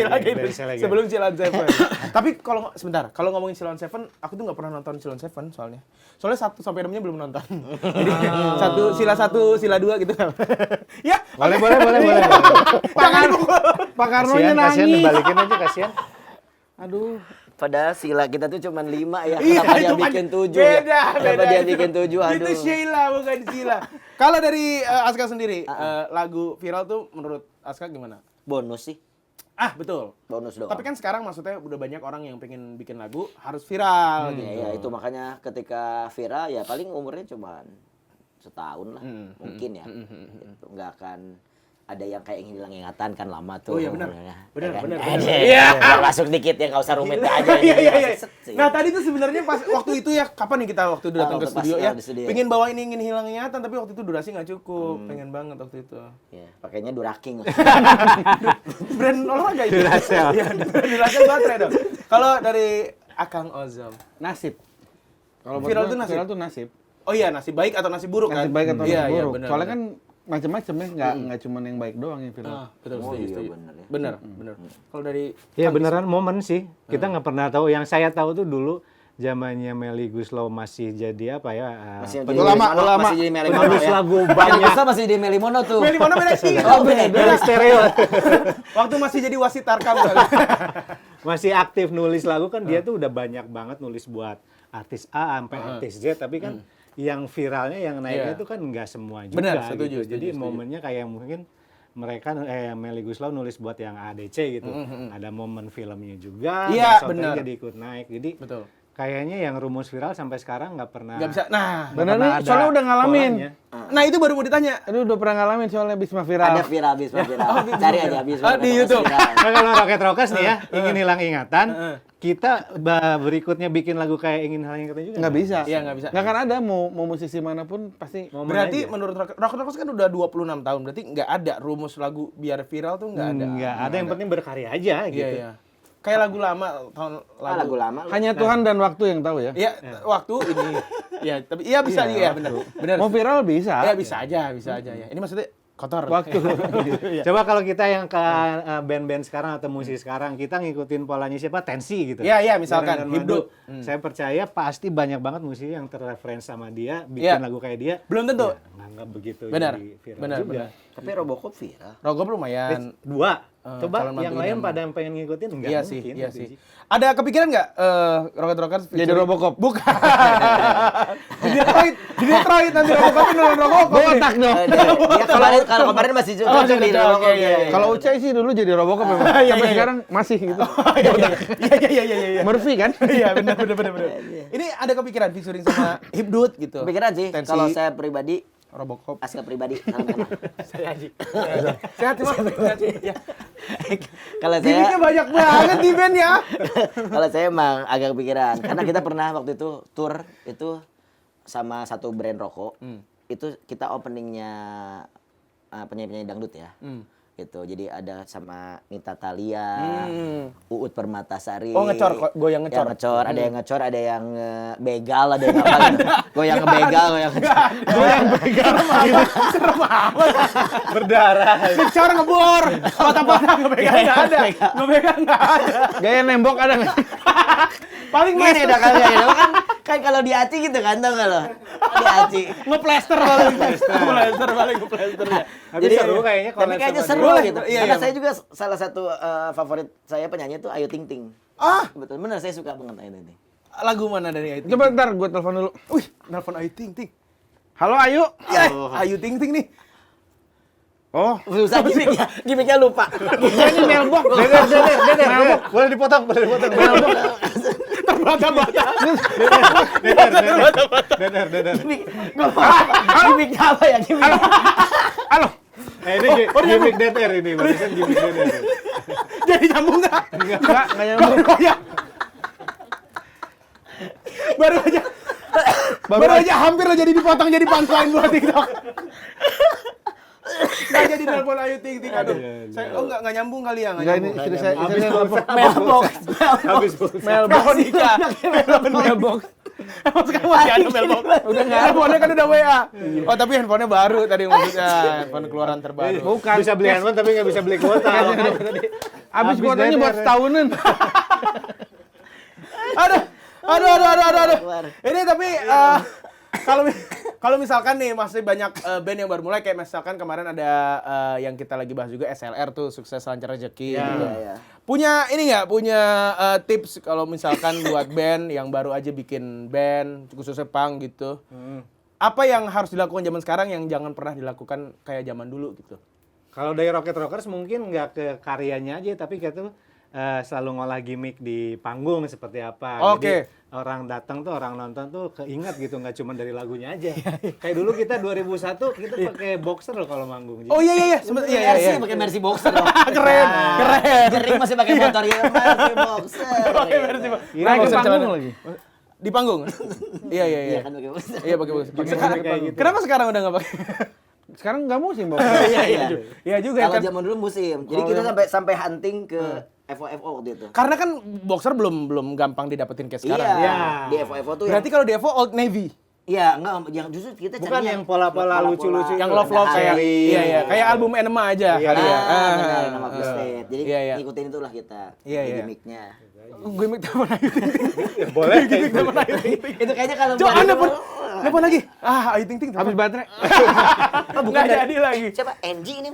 Cilageng. Sebelum Silon Seven. Tapi kalau ngomongin Silon Seven, aku tuh nggak pernah nonton Silon Seven soalnya. Soalnya 1 sampai 6-nya belum nonton. Jadi sila 2 gitu. Ya. Boleh. Jangan Pak Karnonya Kasihan nangis. balikin aja kasihan. Aduh. Padahal sila kita tuh cuma 5 ya. Iya, Kenapa dia cuma- bikin 7 ya? Kenapa dia itu. bikin 7? Aduh. Itu Sheila, bukan Sheila. Kalau dari Aska sendiri, lagu viral tuh menurut Aska gimana? Bonus sih. Betul. Bonus doang. Tapi kan sekarang maksudnya udah banyak orang yang pengen bikin lagu harus viral gitu. Ya, itu makanya ketika viral ya paling umurnya cuma setahun lah. Mungkin ya. Gitu. Nggak akan ada yang kayak hilang ingatan kan lama tuh. Oh iya benar. umurnya. Benar, Ya kan? benar. Iya. Masuk dikit ya nggak usah rumit aja. Iya. Set sih. Nah tadi tuh sebenarnya pas waktu itu ya, kapan nih kita waktu itu datang ke waktu pas, studio ya? di studio. Pengen bawa ingin hilang ingatan, tapi waktu itu durasi nggak cukup. Pengen banget waktu itu. Ya, pakainya Duraking. Brand olahraga itu. Duracell. Iya, Duracell baterai dong. Kalau dari Akang Ozom. Nasib. Kalau buat Viral gua, tuh nasib? Viral tuh nasib. Oh iya, nasib baik atau nasib buruk kan? Nasib baik atau Iya, nasib iya, buruk. benar, Soalnya benar. kan macam-macam ya, nggak cuma yang baik doang yang viral. Betul, Oh setuju, iya, setuju. bener ya. Bener. Kalau dari Ya beneran momen sih. Kita nggak pernah tahu. Yang saya tahu tuh dulu zamannya Melly Goeslaw masih jadi apa ya? Masih ulama. masih jadi Melly Mono penulis ya. lagu Melly banyak. Goeslaw masih jadi Melly Mono tuh. Melly Mono beda sih. Oh, beda. Dari stereo. Waktu masih jadi wasit Tarkam kali. Masih aktif nulis lagu kan dia tuh udah banyak banget nulis buat artis A sampai artis Z, tapi kan yang viralnya yang naiknya Iya. itu kan nggak semua juga Benar, setuju, gitu. setuju, Jadi setuju. momennya kayak mungkin mereka Melly Goeslaw nulis buat yang ADC gitu. Ada momen filmnya juga, Iya, dan soundtracknya benar. jadi ikut naik. Jadi Betul. kayaknya yang rumus viral sampai sekarang nggak pernah. Nggak bisa. Nah, nggak Bener pernah nih, ada soalnya udah ngalamin. polanya. nah itu baru mau ditanya. Aduh, udah pernah ngalamin soalnya Bisma viral. Ada viral, Bisma viral. Cari aja Bisma. Oh, di YouTube. Nah, kalau Rocket Rockers nih ya, ingin hilang ingatan, kita berikutnya bikin lagu kayak ingin hilang ingatan juga. Nggak bisa. Iya, nggak bisa. Nggak akan ada, mau musisi manapun pasti. Momen Berarti aja. menurut Rocket Rockers kan udah 26 tahun. Berarti nggak ada rumus lagu biar viral tuh nggak ada. Nggak ada, yang penting berkarya aja Iya, gitu. iya. Kayak lagu lama, tahun Lagu lama. Hanya Tuhan dan waktu yang tahu ya. Iya, waktu ini. Iya, tapi iya bisa juga ya, benar. Benar. Mau viral bisa. Ya bisa aja ya. Ini maksudnya kotor. Waktu. Coba kalau kita yang ke band-band sekarang atau musisi sekarang, kita ngikutin polanya siapa? Tensi gitu. Iya, iya, misalkan, Dengan Hibdut. Saya percaya pasti banyak banget musisi yang terreferensi sama dia, bikin Iya. lagu kayak dia. Belum tentu. Ya, nggak begitu Benar. jadi viral Benar, juga. benar. Tapi Robocop viral. Rogop lumayan. Dua. Coba calon yang mantu lain idaman. pada yang pengen ngikutin enggak Iya mungkin. sih, iya gitu sih. Ada kepikiran nggak Rocket Rockers Jadi featuring- Robocop. Bukan. di Detroit nanti Robocop nonton Robocop. nih. Botak dong. Dia kemarin kalau kemarin masih Oh, cocok di cocok, Robocop. iya, iya. Kalau Ucai sih dulu jadi Robocop memang. Iya, Sampai iya. sekarang masih gitu. Iya. Murphy kan? Iya, benar. Ini ada kepikiran featuring sama Hibdut gitu. Pikiran sih, Tensi, kalau saya pribadi, Robocop. Aska pribadi, sama-sama. Saya Haji. Sehat cuma. Ya. Kalau Gimiknya saya, banyak banget di band ya. kalau saya emang agak kepikiran, karena kita pernah waktu itu tour itu sama satu brand rokok, itu kita openingnya penyanyi-penyanyi dangdut ya. Gitu. Jadi ada sama Nita Thalia, Uut Permatasari. Oh, ngecor, goyang ngecor. Yang ngecor, ada yang ngecor, ada yang begal, ada yang apa gitu. Goyang ngebegal, goyang ngecor. Goyang begal serem amat. Berdarah. Ngecor ngebor. Patah-patah ngebegal enggak ada. Ngebegal enggak ada. Gaya nembok ada nggak? Paling Gini master dah kalau ya, kan kalau di Aci gitu kan, tau nggak lo? Di Aci. ngeplester paling. Ngeplester paling ngeplester ya. Tapi seru kayaknya Tapi collab kayaknya sama seru dia. gitu. Iya, Karena iya. saya juga salah satu favorit saya penyanyi itu Ayu Ting Ting. Ah, Betul, bener saya suka banget Ayu Ting Ting. lagu mana dari Ayu Ting? Coba ntar gue telepon dulu. Wih, nelfon Ayu Ting Ting. Halo Ayu. Ya, Ayu Ting Ting nih. Oh, Susah gimmicknya lupa. ini mailbox. Deder. Boleh dipotong. Terbata-bata. Deder. Gimmicknya apa ya? Gimmick. Halo. Ini gimmick Deder ini, barusan gimmick Deder. Jadi nyambung enggak? Enggak nyambung. Baru aja hampir lo jadi dipotong jadi punchline buat TikTok. Nggak jadi nelpon Ayu Ting Ting. Aduh. Saya nggak nyambung kali ya, nggak Enggak ini nyambung. istri saya Habis nelfon. Mailbox. Habis pulsa. Veronica. Mailbox. Emang sekarang masih ada mailbox? Udah nggak ada. Handphonenya kan udah WA. Oh tapi handphonenya baru tadi maksudnya. Handphone keluaran terbaru. Bukan. Bisa beli handphone tapi nggak bisa beli kuota. Habis kuotanya buat setahunan. Aduh. Ini tapi kalau misalkan nih masih banyak band yang baru mulai kayak misalkan kemarin ada yang kita lagi bahas juga SLR tuh Sukses Lancar Rezeki. Gitu. Iya. Punya ini nggak? Punya tips kalau misalkan buat band yang baru aja bikin band khususnya punk gitu. Apa yang harus dilakukan zaman sekarang yang jangan pernah dilakukan kayak zaman dulu gitu? Kalau dari Rocket Rockers mungkin nggak ke karyanya aja, tapi kayak tuh selalu ngolah gimmick di panggung seperti apa. Oke. Jadi orang datang tuh, orang nonton tuh keingat gitu, nggak cuma dari lagunya aja. Kayak dulu kita 2001 kita pakai boxer loh kalau manggung. Jadi, Oh iya. Sempet iya. Mercy pakai Mercy Boxer loh. Keren. Jering masih pakai motor gitu. Mercy Boxer. Kira Naik ke boxer panggung celana- lagi. Di panggung? Iya. Iya kan pakai boxer. Iya pakai box. Gimana kayak gitu? Kenapa sekarang udah nggak pakai? Sekarang nggak musim box. Iya juga Kalau kan. zaman dulu musim. Jadi kita sampai hunting ke FO waktu itu. Karena kan boxer belum gampang didapetin kayak sekarang. Iya. Iya. Di FO tuh Berarti kalau di Evo Old Navy. Iya, enggak yang justru kita Bukan carinya yang pola-pola lucu-lucu. Yang love kayak kayak album Enema aja Iya, kali ya. Benar, nama State. Jadi Iya, iya. ngikutin itulah kita. Iya, iya. Gimmicknya. Gimmick teman Ayu Ting Ting. Boleh. Gimmick teman Ayu Ting Ting. Itu kayaknya kalau Jo, buat Anda itu- pun nelfon lagi. Ayu Ting Ting. Habis baterai. Nggak jadi lagi. Siapa? NG ini.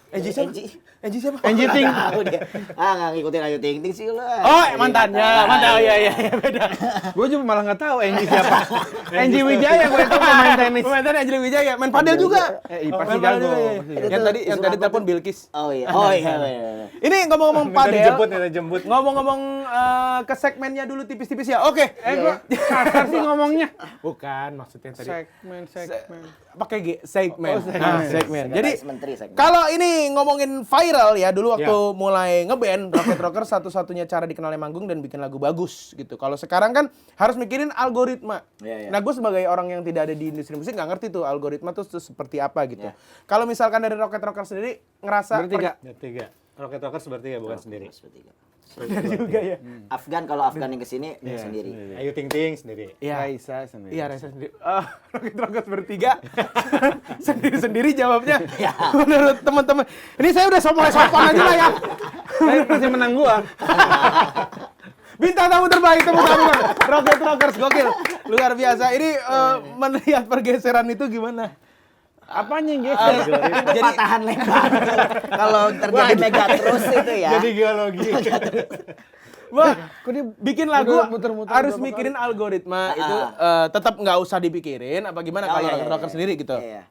Enji siapa? Enji siapa? Enji Ting. Tahu dia. Nggak ngikutin Ayu Ting Ting sih lah. Oh, mantannya. Mantan. Oh, iya beda. Gue juga malah nggak tahu Enji siapa. Enji Wijaya gue itu pemain tenis. Pemain Anjali Wijaya, main padel juga. Pasti Main padel jago. juga, iya. Pasti jago. Yang tadi Itu apa telepon tuh? Bilkis. Oh iya. Oh iya. Ini ngomong-ngomong Minta padel. dijemput. Ngomong-ngomong ke segmennya dulu tipis-tipis ya. Oke. Gue kasar sih ngomongnya. Bukan maksudnya tadi. Segmen. Pakai G, segmen. Oh, segmen. Nah, segmen. Jadi Menteri segmen. kalau ini ngomongin viral ya, dulu waktu mulai ngeband Rocket Rocker satu-satunya cara dikenalnya manggung dan bikin lagu bagus gitu. Kalau sekarang kan harus mikirin algoritma. Iya, iya. Nah, gue sebagai orang yang tidak ada di industri musik nggak ngerti tuh algoritma tuh seperti apa gitu. Kalau misalkan dari Rocket Rocker sendiri ngerasa Bertiga. Bertiga. Rocket Rockers bertiga bukan sendiri. Benar juga ya. Afgan kalau Afgan yang kesini dia sendiri. Ayu Ting Ting sendiri. Iya. Raisa sendiri. Iya, Reza sendiri. Rocket Rockers bertiga. Sendiri-sendiri jawabnya. Menurut teman-teman. Ini saya udah mulai sopan aja lah ya. Tapi masih menang gua. Bintang tamu terbaik, tepuk tangan. Rocket Rockers, gokil. Luar biasa. Ini melihat pergeseran itu gimana? Apanya yang geser? Itu patahan lebar. Kalau terjadi mega terus itu ya. Jadi geologi. Wah, bikin lagu muter-muter harus berapa mikirin algoritma itu tetap nggak usah dipikirin apa gimana kalau Rocket Rockers sendiri gitu. Iya.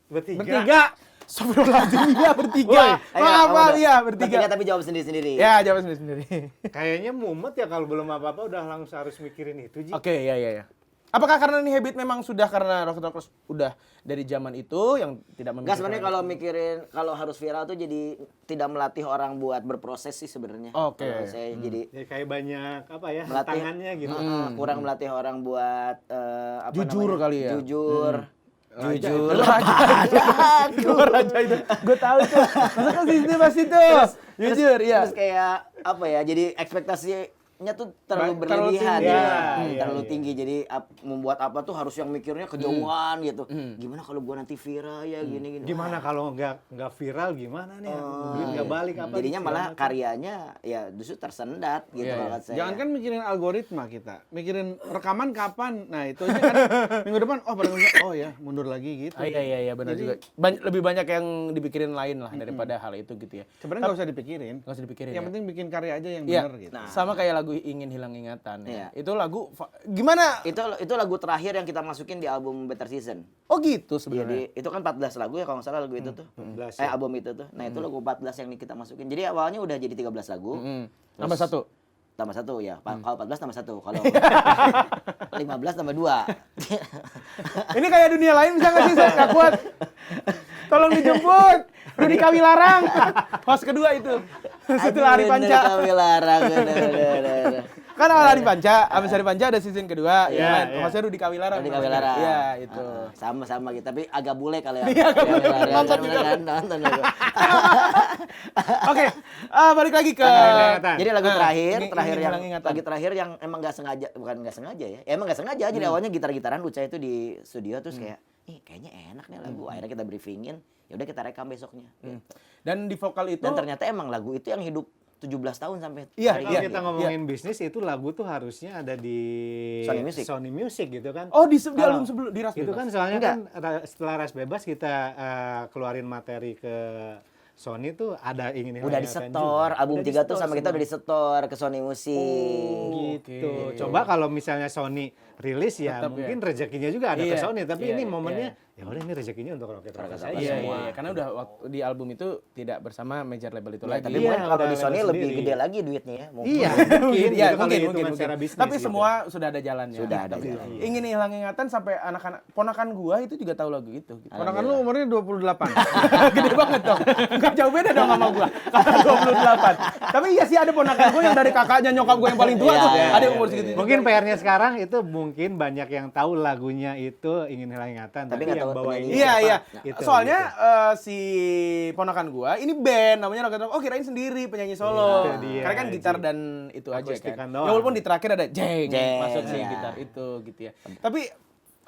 Bertiga. Astagfirullahaladzim, iya bertiga. Ayo, Maaf, udah. iya bertiga. Tapi jawab sendiri-sendiri. Ya, jawab sendiri. Kayaknya mumet ya kalau belum apa-apa udah langsung harus mikirin itu, Ji. Oke, ya. Apakah karena ini habit memang sudah karena Rocket Rockers udah dari zaman itu yang tidak Enggak, memikirkan? sebenarnya kalau mikirin kalau harus viral tuh jadi tidak melatih orang buat berproses sih sebenarnya. Oke. Kalau saya jadi Ya kayak banyak apa ya, melatih tangannya gitu. kurang melatih orang buat apa Jujur namanya? kali ya? Jujur. Jujur. Raja itu. Gue tahu tuh. Masuk ke sini pas itu. Jujur, iya. Terus kayak apa ya? Jadi ekspektasinya tuh terlalu Terlalu berlebihan. tinggi. Ya. Iya, Terlalu iya. tinggi. Jadi membuat apa tuh harus yang mikirnya kejauhan gitu. Gimana kalau gua nanti viral ya gini-gini. Gimana kalau nggak viral gimana nih? Duit nggak balik apa? Jadinya segala malah macam. karyanya ya justru tersendat gitu Iya, kalau saya. Jangan kan mikirin algoritma kita, mikirin rekaman kapan. Nah itu aja kan minggu depan, oh ya mundur lagi gitu. Iya benar Jadi, juga. Lebih banyak yang dipikirin lain lah daripada hal itu gitu ya. Sebenarnya nggak usah dipikirin. Nggak usah dipikirin. Yang ya. penting bikin karya aja yang Iya. benar gitu. Nah. Sama kayak lagu Ingin Hilang Ingatan. Iya. Ya. Itu lagu gimana? Itu lagu terakhir yang kita masukin di album Better Season. Oh gitu sebenarnya. Jadi itu kan 14 lagu ya kalau nggak salah lagu itu tuh. 14 ya. Album itu tuh. Nah, itu lagu 14 yang kita masukin. Jadi awalnya udah jadi 13 lagu. Tambah satu. Tambah satu ya. Kalau 14 tambah satu. Kalau 15 tambah 2. Ini kayak dunia lain bisa nggak sih? Saya nggak kuat. Tolong dijemput. Rudi Kawilarang. Host kedua itu. Setelah Hari Panca. Kami larang. bener. Kan awal Hari Panca, habis Hari Panca ada season kedua. Iya, Ya, iya. hostnya Rudi Kawilarang. Rudi Kawilarang. Iya, itu. Sama-sama gitu. Tapi agak bule kalau ya. Iya, agak bule. Nonton juga. Nonton juga. Oke, balik lagi ke Ingatan. Jadi lagu terakhir, Ingin terakhir yang Hilang Ingatan. lagi terakhir yang emang nggak sengaja, bukan nggak sengaja ya. Emang nggak sengaja. Jadi awalnya gitar-gitaran Uca itu di studio terus kayak, ih kayaknya enak nih lagu. Akhirnya kita briefingin, ya udah kita rekam besoknya. Gitu. dan di vokal itu Dan ternyata emang lagu itu yang hidup 17 tahun sampai Iya, hari Kalau ini. kita ngomongin bisnis itu lagu tuh harusnya ada di Sony Music. gitu kan. Oh, di Kalau- album sebelum di Ras Itu Bebas. kan soalnya Enggak. kan setelah Ras Bebas kita keluarin materi ke Sony tuh ada ingin Udah disetor, album 3 tuh sama kita udah disetor ke Sony Music. gitu. Coba kalau misalnya Sony rilis ya Tetap mungkin rezekinya juga ada ke Iya, Sony, tapi iya, ini iya. momennya ya udah ini rezekinya untuk Rocket Rockers aja. Iya, semua. iya, karena udah waktu di album itu tidak bersama major label itu Ya, lagi. tapi Iya, mungkin kalau udah di Sony label lebih sendiri. gede lagi duitnya ya. Mungkin. Iya, Mungkin, mungkin, ya, gitu kalau mungkin, hitungan mungkin. secara bisnis Tapi gitu. semua sudah ada jalannya. Sudah ada Tapi jalannya. Ingin hilang ingatan sampai anak-anak ponakan gua itu juga tahu lagu itu. Gitu. Ponakan lu umurnya 28. Gede banget dong. Enggak jauh beda dong sama gua. Kakak 28. Tapi iya sih ada ponakan gua yang dari kakaknya nyokap gua yang paling tua Iya, tuh. iya, Ada iya, umur iya. segitu. Mungkin PR-nya sekarang itu mungkin banyak yang tahu lagunya itu ingin hilang ingatan, Tapi tapi nggak yang tahu bawain penyanyi. Iya, iya. Gitu, Soalnya gitu. si ponakan gua ini band namanya Rocket Rock. Oh, kirain sendiri penyanyi solo. Itu dia, Karena kan gitar Ji. dan itu aja Akustikan kan. doang. Ya walaupun di terakhir ada jeng Jeng, masuk si iya. gitar itu gitu ya. Tapi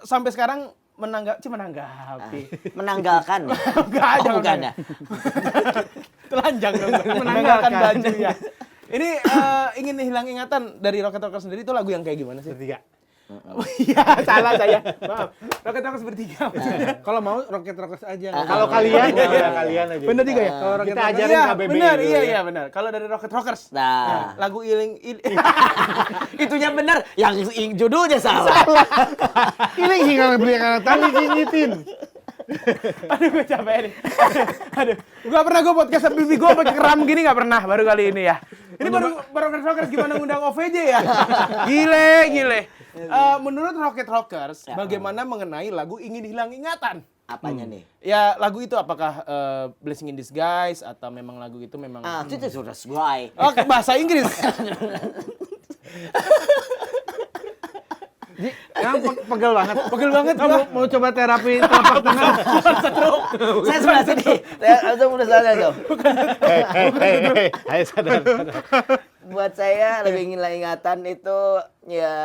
sampai sekarang menanggapi. Menanggalkan. Enggak, Oh, jangan. bukan ya. Telanjang dong. Menanggalkan baju ya. Ini ingin hilang ingatan dari Rocket Rockers sendiri itu lagu yang kayak gimana sih? Bertiga. Oh iya, salah saya. Maaf. Rocket Rockers bertiga. Kalau mau Rocket Rockers aja. Kalau kalian ya kalian aja. Bener tiga ya? Kalau Rocket Kita Rockers- ajarin Iya, KBBI benar. dulu Iya, ya. iya, benar. Kalau dari Rocket Rockers. Nah, Lagu Iling itunya benar, yang judulnya salah. Ini hingga beli Tadi ngingetin. Aduh, gue capek nih. Aduh, gak pernah gue podcast pipi gue pakai keram gini, gak pernah. Baru kali ini ya. Ini baru Rocket Rockers gimana ngundang OVJ ya? Gile. Menurut Rocket Rockers, bagaimana mengenai lagu Ingin Hilang Ingatan? Apanya nih? Ya, lagu itu apakah Blessing in Disguise atau memang lagu itu memang Itu sudah sesuai. Oh, bahasa Inggris. Emang pegel banget. Pegel banget Kamu gua. mau coba terapi telapak tangan? Saya sebelah sini. Saya langsung udah sadar tuh. Hei, ayo sadar. Buat saya lebih ingatan itu ya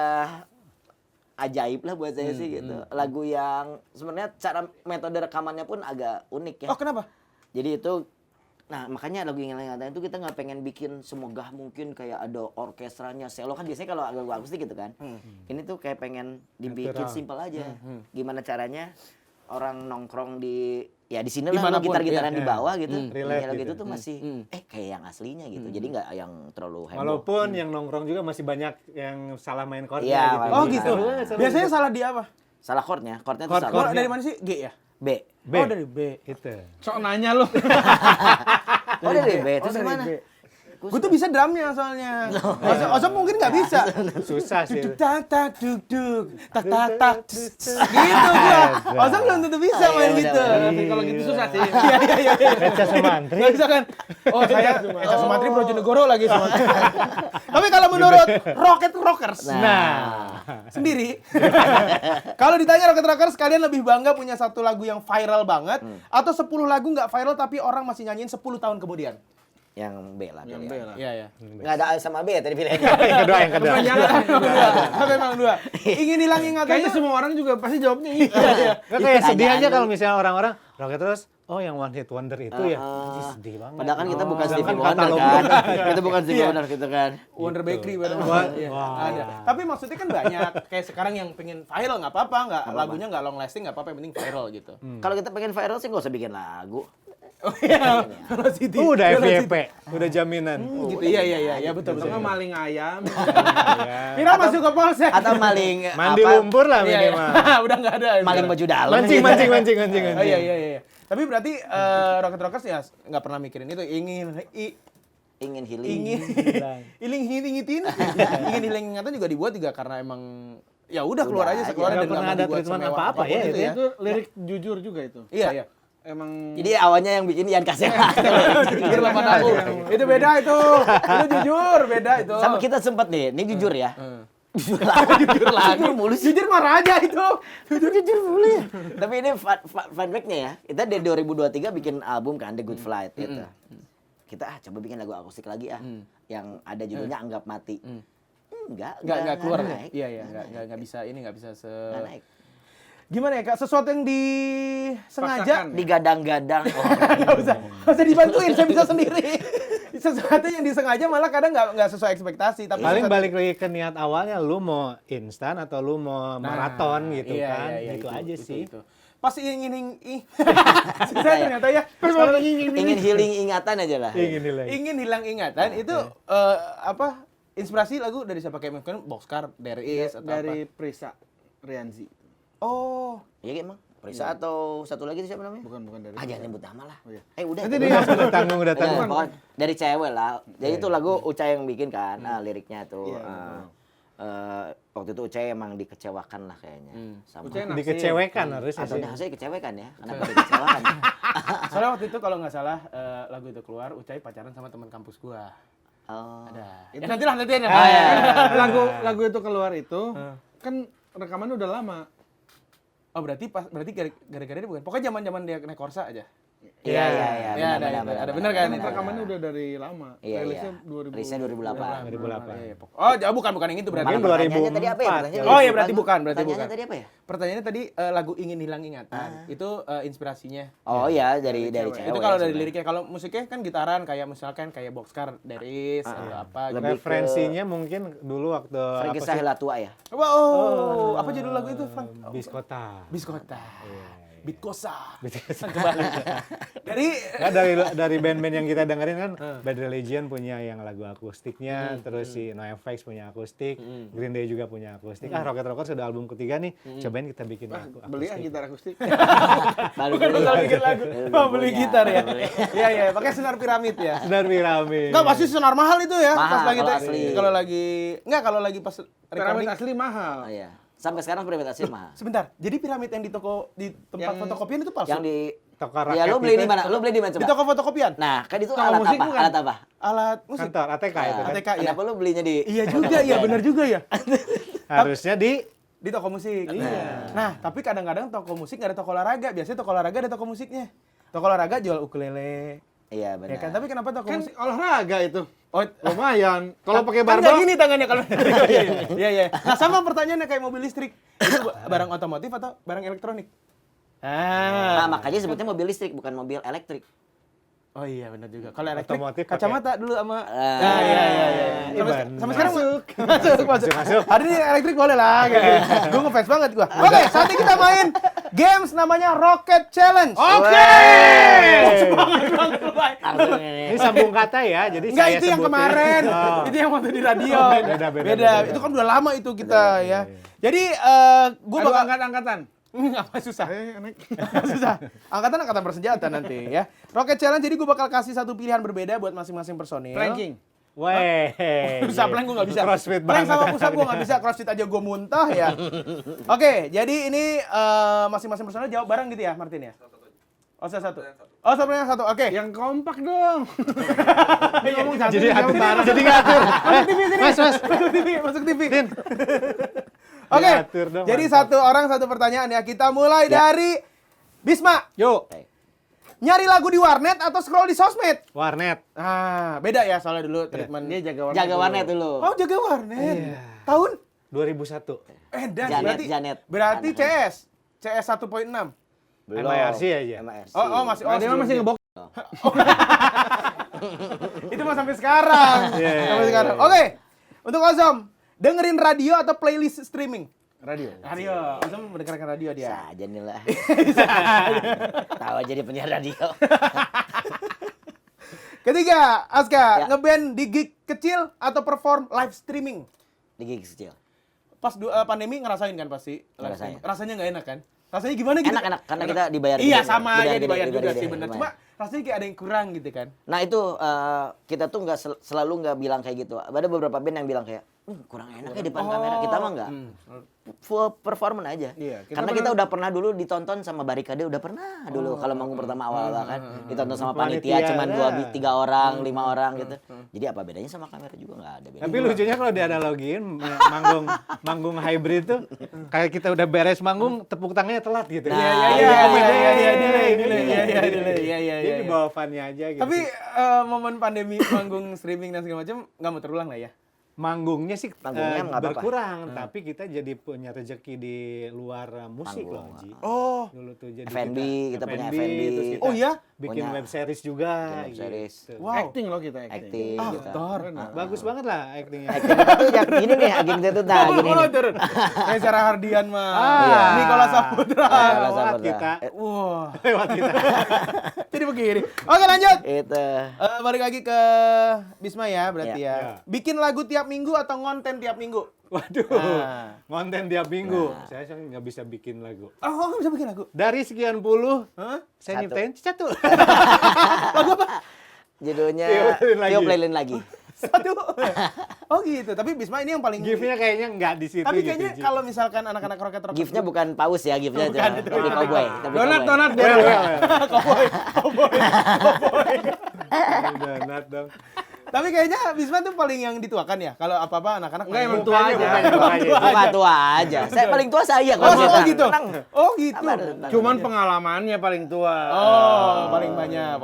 ajaib lah buat saya sih gitu. Lagu yang sebenarnya cara metode rekamannya pun agak unik ya. Oh, kenapa? Jadi itu, nah makanya lagu yang ingatan itu kita nggak pengen bikin semegah mungkin kayak ada orkestranya, selo kan biasanya kalau lagu akustik gitu kan. Ini tuh kayak pengen dibikin Natural. simpel aja. Gimana caranya orang nongkrong di ya di sini lah Dimanapun, lu gitar-gitaran iya. di bawah gitu. Relate Kayak gitu. gitu tuh masih kayak yang aslinya gitu. Jadi nggak yang terlalu heboh. Walaupun yang nongkrong juga masih banyak yang salah main chordnya Iya, gitu. Oh, Iya. gitu. Biasanya Biasanya salah di apa? Salah chordnya tuh Chord- salah. Oh, dari mana sih? G ya? B. B. Oh, dari B. Itu. Sok nanya lu. Oh dari B. Terus dari mana? B. Gue tuh bisa drumnya soalnya. Osop mungkin nggak bisa. Susah sih. Duduk tak tak duk duk tak tak tak gitu gua. Osop belum tentu bisa Ah, iya, main benar, gitu. benar. Kalau gitu susah sih. Iya. Eca Sumantri. Nggak bisa kan? Oh saya Eca Sumantri Brojonegoro lagi Sumantri. Tapi kalau menurut Rocket Rockers sendiri, kalau ditanya Rocket Rockers, kalian lebih bangga punya satu lagu yang viral banget atau 10 lagu nggak viral tapi orang masih nyanyiin 10 tahun kemudian? Yang B lah. Yang B lah. Iya. Nggak ada A sama B ya tadi pilihannya. Yang kedua. Memang dua. Ingin hilang ingatan. Kayaknya semua orang juga pasti jawabnya iya. Nggak kayak sedih Pertanyaan aja lu. kalau misalnya orang-orang Rocket terus, oh yang one hit wonder itu ya. Ih, sedih banget. Padahal kan kita bukan sedangkan Stevie Wonder katalog kan. lu- Kita bukan Stevie Wonder gitu kan. Wonder Bakery baru Iya, Wah. ada. Tapi maksudnya kan banyak kayak sekarang yang pengen viral nggak apa-apa, nggak lagunya nggak long lasting nggak apa-apa, yang penting viral gitu. Kalau kita pengen viral sih nggak usah bikin lagu. Oh iya, velocity. Udah Velocity. FYP, udah jaminan. Gitu. Iya, betul betul. Atau nggak maling ayam. Viral masuk ke polsek. Atau maling Mandi apa, lumpur lah Iya, iya. minimal. Udah nggak ada. maling baju dalam. Mancing. Oh iya. Tapi berarti Rocket Rockers ya nggak pernah mikirin itu. Ingin healing. Ingin hilang ingatan juga dibuat juga karena emang ya udah keluar Udah aja aja. sekeluar Nggak dan pernah nggak ada dibuat treatment semewah apa-apa apapun ya, itu Itu lirik jujur juga itu. Iya. Emang Jadi awalnya yang bikin Ian Kasela. Jujur 8 aku. Itu beda itu. Itu jujur, beda itu. Sama kita sempet nih, ini jujur ya. Jujur lagi. Jujur mah raja itu. Jujur mulu ya. Tapi ini fun fact-nya ya. Kita dari 2023 bikin album kan The Good Flight gitu. Kita coba bikin lagu akustik lagi yang ada judulnya Anggap Mati. Nggak keluar. naik. Iya, nggak bisa Nggak naik. Gimana ya, Kak? Sesuatu yang disengaja Paksakan. Digadang-gadang. nggak usah dibantuin, saya bisa sendiri. Sesuatu yang disengaja malah kadang nggak sesuai ekspektasi. Tapi Paling sesuatu- balik lagi ke niat awalnya, lu mau instan atau lu mau maraton gitu iya, kan. iya, Gitu itu, aja itu, sih. itu. Pas susah ternyata ya. Ingin healing ingatan aja lah. Ingin nilai. Ingin hilang ingatan itu apa? Inspirasi lagu dari siapa, kayak mungkin Boxcar, There Is atau dari apa? Prisa Rianzi. Oh, Iya emang. Prisa atau satu lagi itu siapa namanya? Bukan dari. Ah jangan nyebut nama lah. Oh, iya. Udah. Nanti Udah. Udah tanggung, udah Ya, tanggung. pokoknya dari cewek lah. Jadi itu lagu Uca yang bikin kan, liriknya tuh. Waktu itu Uca emang dikecewakan lah kayaknya. Sama. Uca naksir. Dikecewekan harusnya Atau sih. harusnya dikecewakan ya? Kenapa dikecewakan? soalnya waktu itu kalau nggak salah lagu itu keluar, Ucai pacaran sama teman kampus gua. Oh. Ada. Ya nantilah. Lagu itu keluar itu kan rekamannya udah lama. Oh berarti gara-gara dia bukan. Pokoknya zaman-zaman dia naik Korsa aja. Iya, Iya, ada bener kan? Kan rekamannya udah dari lama. Iya, Rilisnya iya. 2000. Rilisnya 2008. 2008. Oh, jauh bukan yang itu berarti. Mungkin Pertanyaannya tadi apa ya? 2004. Pertanyaannya Oh, iya, lupa berarti gua. bukan, berarti Pertanyaannya bukan. tadi apa ya? Pertanyaannya tadi lagu Ingin Hilang Ingatan. Itu inspirasinya. Oh iya, dari cewek. Itu kalau dari sebenarnya. liriknya, kalau musiknya kan gitaran kayak misalkan kayak Boxcar, Deris atau apa gitu. Lebih Referensinya mungkin dulu waktu Frankie apa sih? Sahila tua ya? Wow, apa judul lagu itu, Frank? Biskota. Biskota. Bitkosa. Biskota. Dari Nah, dari band-band yang kita dengerin kan Bad Religion punya yang lagu akustiknya, terus si NoFX punya akustik, Green Day juga punya akustik. Rocket Rockers sudah album ketiga nih, cobain kita bikin lagu Beli akustik. gitar akustik. Baru bukan beli. bakal bikin lagu, Belum beli punya, gitar ya. belum beli. Iya, iya, pakai senar piramid ya. Senar piramid. Enggak, pasti senar mahal itu ya. Mahal Pas lagi kalau asli. kalau lagi kalau lagi pas Piramid recording. asli mahal. Oh iya. Sampai sekarang piramid asli mahal. Sebentar, jadi piramid yang di toko di tempat Yang- fotokopian itu palsu? Yang di Toko Ya lu rakyat beli itu. di mana? Lu beli di mana Di coba? toko fotokopian? Nah, kan itu Toko alat musik apa? bukan? Alat apa? Alat musik. Kantor ATK itu kan. ATK, iya. Kenapa lu belinya di Iya juga ya, benar juga ya. Harusnya di Di toko musik. Iya. Nah, tapi kadang-kadang toko musik nggak ada toko olahraga. Biasanya toko olahraga ada toko musiknya. Toko olahraga jual ukulele. Iya Ya benar. kan, tapi kenapa toko Kan musik? olahraga itu. Oh, Lumayan. Kalau pakai kan nggak barbel gini tangannya kalau. Iya, iya. Nah, sama pertanyaannya kayak mobil listrik. Itu barang otomotif atau barang elektronik? Nah, makanya sebutnya mobil listrik bukan mobil elektrik. Oh iya, benar juga. Kalau elektrik Otomotif kacamata dulu sama Ah, iya. Sampai sekarang masuk. Hari ini elektrik boleh lah gitu. Gue ngefans banget gua. Oke, saat ini kita main games namanya Rocket Challenge. Oke. Langsung ini. Ini sambung kata ya. Jadi Enggak, saya itu yang sebutin. kemarin. Oh. Itu yang waktu di radio. Beda. Itu kan udah lama itu kita ya. Jadi gue Aduh, bakal angkat-angkatan. apa susah. Enak. Susah. Angkatan bersenjata nanti ya. Rocket Challenge, jadi gue bakal kasih satu pilihan berbeda buat masing-masing personil. Planking. Weh. Bisa plank gue nggak bisa. Crossfit Plank banget. sama pusat gue nggak bisa. Crossfit aja gue muntah ya. Oke, jadi ini masing-masing personil jawab bareng gitu ya, Martin ya? Oh, satu. Oh, satu. Oke. Yang kompak dong. Ngomong satu. Jadi jawab bareng. jadi ngatur. Masuk TV sini. Mas. Masuk TV. Oke. Diatur dong, Jadi mantap. satu orang satu pertanyaan ya. Kita mulai dari Bisma. Yuk. Nyari lagu di warnet atau scroll di sosmed? Warnet. Ah, beda ya soalnya dulu treatment. Dia jaga warnet. Jaga warnet dulu. Oh, jaga warnet. Tahun? 2001. Dan Janet. berarti CS. CS 1.6. Belum. MIRC aja. MIRC. Oh, masih Dia mah masih ngebok. Itu mah sampai sekarang. Sampai sekarang. Oke. Untuk Ozom, dengerin radio atau playlist streaming? Radio. Radio. Ozom mendengarkan radio dia. Bisa aja nih lah. Tahu aja dia penyiar radio. Ketiga, Aska, Ya. ngeband di gig kecil atau perform live streaming? Di gigs kecil. Pas pandemi ngerasain kan pasti? Live Ngerasain. streaming. Rasanya nggak enak kan? Rasanya gimana gitu? Enak karena kita dibayar Iya, gede. sama aja dibayar juga gede, sih bener. lumayan. Cuma rasanya kayak ada yang kurang gitu kan? Nah itu kita tuh nggak selalu nggak bilang kayak gitu. Ada beberapa band yang bilang kayak kurang enak ya depan kamera. Kita mah nggak. Full performance aja. Iya, kita Karena pernah- kita udah pernah dulu ditonton sama Barikade, udah pernah dulu kalau manggung pertama awal kan. Ditonton sama Panitia, panitia cuman ada. 3 orang, 5 orang gitu. Jadi apa bedanya sama kamera juga nggak ada beda. Tapi lucunya kalau dianalogiin manggung hybrid tuh kayak kita udah beres manggung tepuk tangannya telat gitu. Nah, Iya. Jadi di bawah fan-nya aja gitu. Tapi momen pandemi manggung streaming dan segala macam nggak mau terulang lah ya. manggungnya sih Manggungnya nggak apa-apa. berkurang, tapi kita jadi punya rezeki di luar musik loh, Panggung. Ji. Oh. Dulu tuh jadi F&B, kita punya F&B. terus kita Oh iya? bikin Punya- web series juga Bikin web series. gitu. Wow. Acting loh kita acting. Acting. Aktor. kita. Bagus banget lah actingnya. Acting kita tuh yang gini nih, acting kita tuh nah gini nih. turun. Kayak Sarah Hardian mah. Iya. Nikola Saputra. Nikola Lewat Saputra. kita. Wah. Lewat kita. Jadi begini. Oke, lanjut. Itu. Balik lagi ke Bisma ya berarti Iya. ya. Iya. Bikin lagu tiap minggu atau ngonten tiap minggu? Waduh, Nah. konten tiap minggu. Saya nggak bisa bikin lagu. Oh, nggak bisa bikin lagu? Dari sekian puluh, Hah? saya Satu. nyiptain satu. Judulnya Tio Playlin lagi. Tio Playlin lagi. Satu. Oh gitu. Tapi Bisma ini yang paling Gift-nya kayaknya nggak di situ Tapi gitu, kayaknya Ji. kalau misalkan anak-anak roket roket Gift-nya bukan paus ya, gift-nya Bukan, itu. itu Tapi cowboy. Tapi Donat, cowboy. donat. Well. cowboy. Donat dong. Tapi kayaknya Bisma tuh paling yang dituakan ya. Kalau apa-apa anak-anak Enggak, emang tua tua aja. Tua aja. Saya paling tua saya kalau Oh, kita. gitu. Tenang. Oh gitu. Cuman pengalamannya paling tua. Oh, paling banyak.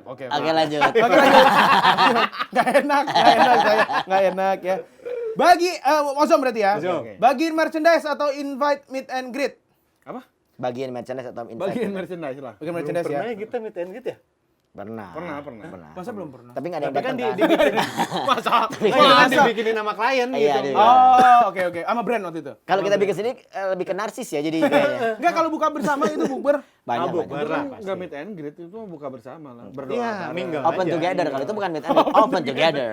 Oke. Oke, lanjut. Oke, lanjut. Nggak enak saya. Nggak enak ya. Bagi Ozom berarti ya. Ozom. Bagiin merchandise atau invite meet and greet. Apa? Bagian merchandise atau invite? Bagian merchandise lah. Bagian merchandise ya. Pernah kita meet and greet ya? Pernah. Masa belum pernah? Tapi nggak ada yang Tapi kan datang kan? dibikinin. Masa? Kan dibikinin nama klien Iya, gitu. iya. Oh, oke. Sama brand waktu itu. Kalau kita bikin sini lebih ke narsis ya jadi kayaknya. Enggak, kalau buka bersama itu bukber. Banyak. Mabuk, banyak. Itu Marah kan pasti. nggak meet and greet, itu buka bersama lah. Berdoa. Iya, bareng. mingle Open aja. together kalau itu bukan meet and greet. Open together.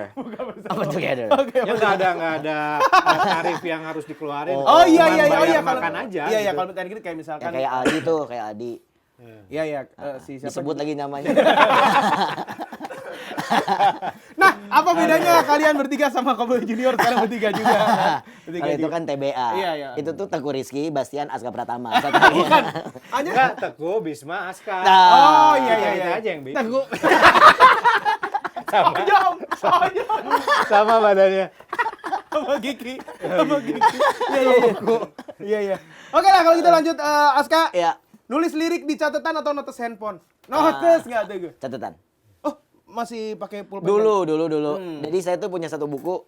Open together. Ya nggak ada tarif yang harus dikeluarin. Oh iya Cuman bayar kalau makan aja. Iya gitu. kalau meet and greet kayak misalkan Kayak Aldi tuh, kayak Aldi. Iya si siapa? Disebut lagi namanya. Nah, apa bedanya kalian bertiga sama Kobo Junior sekarang bertiga juga? Kalau itu kan TBA. Iya, iya. Itu tuh Teguh Rizky, Bastian, Aska Pratama. Satu lagi. Hanya Enggak, Teguh, Bisma, Aska. Nah. Oh iya. Kita aja yang bikin. Teguh. Sama, Ojom. sama badannya. Sama Giki. Iya. Oke lah kalau gitu lanjut Aska. Iya. Nulis lirik di catatan atau notes handphone? Notes nggak ada gue. Catatan. Oh, masih pakai pulpen? Dulu. Jadi saya tuh punya satu buku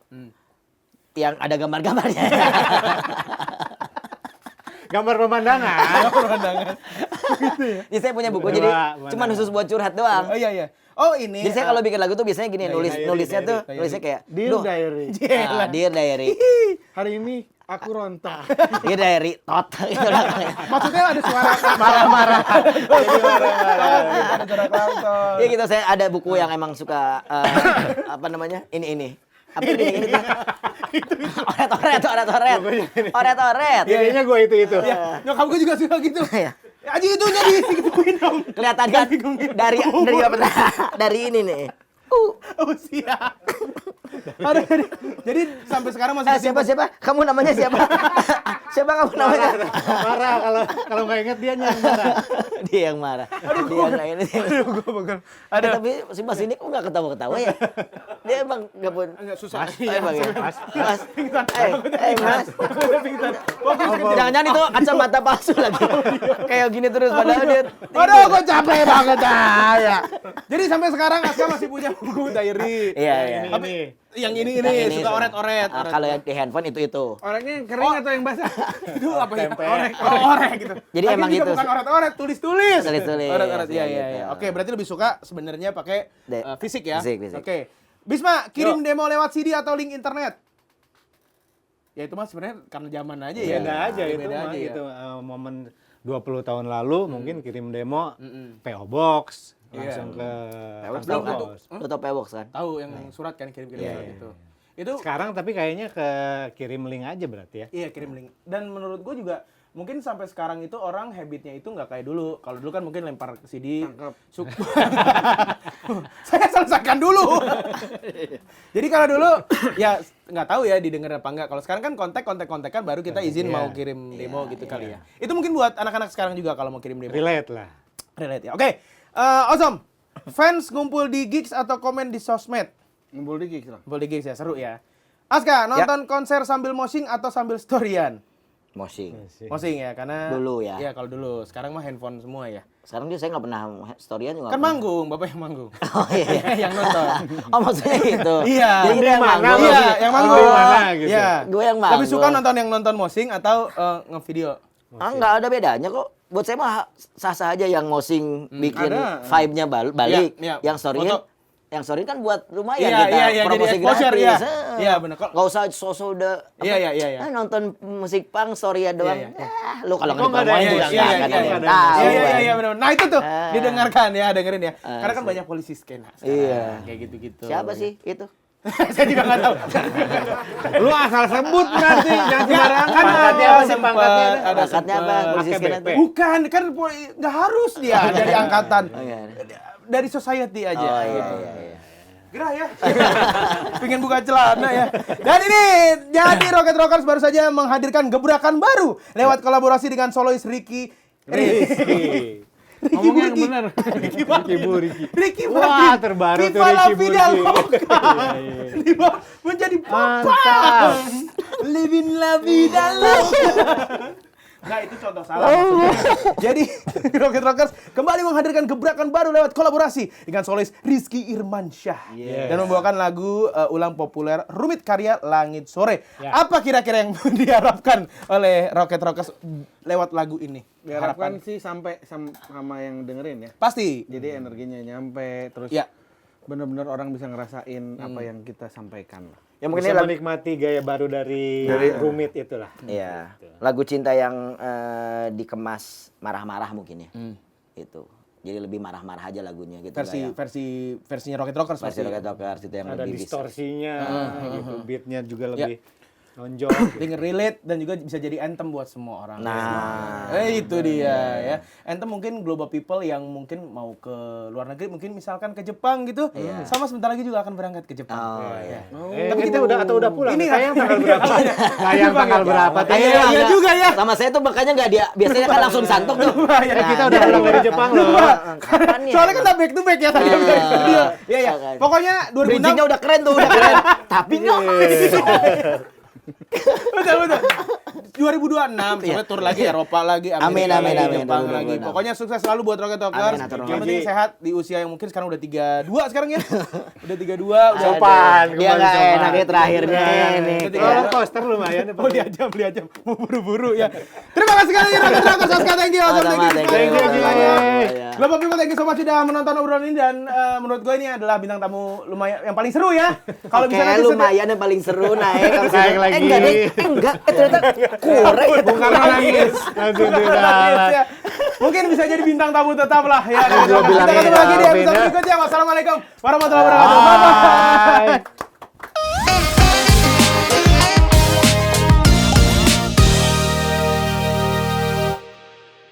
yang ada gambar-gambarnya. Gambar pemandangan. Jadi saya punya buku, Coba, jadi mana? cuma khusus buat curhat doang. Oh iya. Oh ini. Jadi saya kalau bikin lagu tuh biasanya gini, nulisnya tuh nulisnya kayak Dear "Duh, diary. Dear Diary. Hari ini aku rontok. Dear Diary, tot. Gitu lah. Maksudnya ada suara Marah-marah. ada suara klakson. Iya gitu, saya ada buku yang emang suka apa namanya? Ini. Apa ini tuh? Oret. Kayaknya gue itu. Iya, nyokap gue juga suka gitu. Iya. Aji itunya digituin dong. Kelihatan kan dari ini nih. Oh siap. Aduh, jadi sampai sekarang masih Siapa? Kamu namanya siapa? Siapa kamu namanya? Marah kalau nggak inget dia yang marah. Dia yang marah. Dia nggak ini. Ada. Tapi si Mas ini kok nggak ketawa-ketawa ya? Dia emang nggak pun. Agak susah. Emang ya? Mas. Mas. Mas. Udah pingsan. Jangan-jangan itu kacamata palsu lagi. Kayak gini terus padahal dia. Aduh, gue capek banget ya. Jadi sampai sekarang Aska masih punya buku diary. Iya. Ini. Yang ini Yang suka oret-oret. Kalau yang di handphone itu. Orangnya yang kering atau yang basah? Itu apa ya? Tempe. Orek gitu. Jadi Lagi emang juga gitu. bukan oret-oret, tulis-tulis. Tulis-tulis. Oret-oret, iya. Gitu. Oke, berarti lebih suka sebenarnya pakai fisik ya? Fisik. Oke. Bisma, kirim demo lewat CD atau link internet? Ya itu mah sebenarnya karena zaman aja ya. Beda aja itu Beda mah aja ya. gitu. Momen 20 tahun lalu mungkin kirim demo PO Box langsung ke Belum tentu. pos. Lu tau Pewox kan? Tahu yang surat kan kirim-kirim surat gitu. Itu Sekarang tapi kayaknya ke kirim link aja berarti ya. iya kirim link. Dan menurut gue juga mungkin sampai sekarang itu orang habitnya itu nggak kayak dulu. Kalau dulu kan mungkin lempar ke CD. Saya selesaikan dulu. Jadi kalau dulu ya nggak tahu ya didengar apa enggak. Kalau sekarang kan kontak-kontak baru kita izin mau kirim demo gitu kali ya. Itu mungkin buat anak-anak sekarang juga kalau mau kirim demo. Relate lah. Relate ya. Oke. Ozom, fans ngumpul di gigs atau komen di sosmed? Ngumpul di gigs lah. Ngumpul di gigs ya, seru ya. Aska, nonton konser sambil moshing atau sambil storyan? Mosing. Moshing ya, karena Dulu ya. Iya, kalau dulu. Sekarang mah handphone semua ya. Sekarang juga saya nggak pernah storyan juga. Kan manggung, Bapak yang manggung. Oh iya. Yang nonton. Oh maksudnya itu. Iya. Jadi kita yang Mana, manggung. Iya, yang manggung. Oh, mana gitu. Iya. Gue yang manggung. Lebih suka nonton yang nonton moshing atau ngevideo? Nggak ada bedanya kok. Buat saya mah sah-sah aja yang mosing bikin ada. vibe-nya balik. Iya, iya. Yang storyin Foto. Yang story kan buat lumayan Iya, kita iya, iya, promosi jadi exposure, gratis. iya. Iya, bener. Nggak usah sosok udah Iya. nonton musik punk story doang. Iya, iya. Lu kalau Kok nggak ada promoin yang- juga iya, nggak iya, akan ada iya, yang iya, tahu. Iya, benar. Nah, itu tuh didengarkan ya, dengerin ya. Ah, Karena kan sih. banyak polisi skena. sekarang. Iya. Kayak gitu-gitu. Siapa sih itu? Saya juga nggak tahu. Lu asal sebut berarti jangan sembarangan. Kan Pangkatnya apa sih pangkatnya? ada Pangkatnya apa? sempet. Polisi AKBP. skena itu? Bukan, kan nggak harus dia dari angkatan. Oh, iya. Dari society aja. Oh iya gitu. iya. Gerah ya. Pengen buka celana ya. Dan ini jadi Rocket Rockers baru saja menghadirkan gebrakan baru lewat kolaborasi dengan solois Ricky. Rizky. Ngomongnya yang benar. Ricky Martin. Ricky Wah, Martin. terbaru tuh Viva la Ricky vida Burki. loca. Dibawa menjadi papa. Mantap. Living la vida loca. Nah, itu contoh salah maksudnya. Jadi, Rocket Rockers kembali menghadirkan gebrakan baru lewat kolaborasi dengan solis Rizky Irmansyah. Yes. Dan membawakan lagu ulang populer Rumit karya Langit Sore. Ya. Apa kira-kira yang diharapkan oleh Rocket Rockers lewat lagu ini? Diharapkan sih sampai sama yang dengerin ya. Pasti. Jadi energinya nyampe, terus Ya. benar-benar orang bisa ngerasain apa yang kita sampaikan lah. Ya mungkin Bisa ini lagu, menikmati gaya baru dari Rumit itulah. iya, lagu cinta yang dikemas marah-marah mungkin ya. Itu. Jadi lebih marah-marah aja lagunya gitu. Versinya Rocket Rockers versi pasti. Rocket Rockers itu yang Ada lebih bisa. distorsinya gitu, beatnya juga lebih nonjol. Dia relate dan juga bisa jadi anthem buat semua orang. Nah, Itu dia ya. Anthem mungkin global people yang mungkin mau ke luar negeri, mungkin misalkan ke Jepang gitu. Sama sebentar lagi juga akan berangkat ke Jepang. Oh, iya. Tapi kita udah pulang. Ini Sayang tanggal berapa? Sayang tanggal berapa? Makanya Iya nggak- juga ya. Sama saya tuh makanya nggak dia biasanya kan langsung santok tuh. Kita udah pulang dari Jepang loh. Kapan ya? Soalnya kan back to back ya tadi. Iya, iya. Makanya. Pokoknya 2006 Bridging-nya udah keren tuh, udah keren. Tapi nggak betul. 2026 sampai tur lagi Eropa lagi, Amin, Amerika amin, lagi, amin. Jepang 2026. lagi. Pokoknya sukses selalu buat Rocket Rockers. Amin, atur Yang nuhun. penting sehat di usia yang mungkin sekarang udah 32 sekarang ya. Udah 32, udah Sopan. Dia nggak enak ya terakhirnya ini. Ketika- Coaster lumayan. Oh, beli aja, mau buru-buru ya. Terima kasih sekali Rocket Rockers, Oscar, thank you. Oscar, Sama-sama, thank you. thank you. Semuanya. Global People, thank you so much sudah menonton obrolan ini dan menurut gue ini adalah bintang tamu lumayan yang paling seru ya. Kalau bisa Kayak nanti lumayan yang paling seru naik. Naik lagi. Enggak deh, enggak. Ternyata kurang. Bukan nangis. Langsung dilalat. Ya. Mungkin bisa jadi bintang tamu tetap lah ya. Gua Kita bilangin ketemu lagi di ya, episode Alvin, ya. berikutnya. Wassalamualaikum warahmatullahi wabarakatuh. Bye-bye. Bye.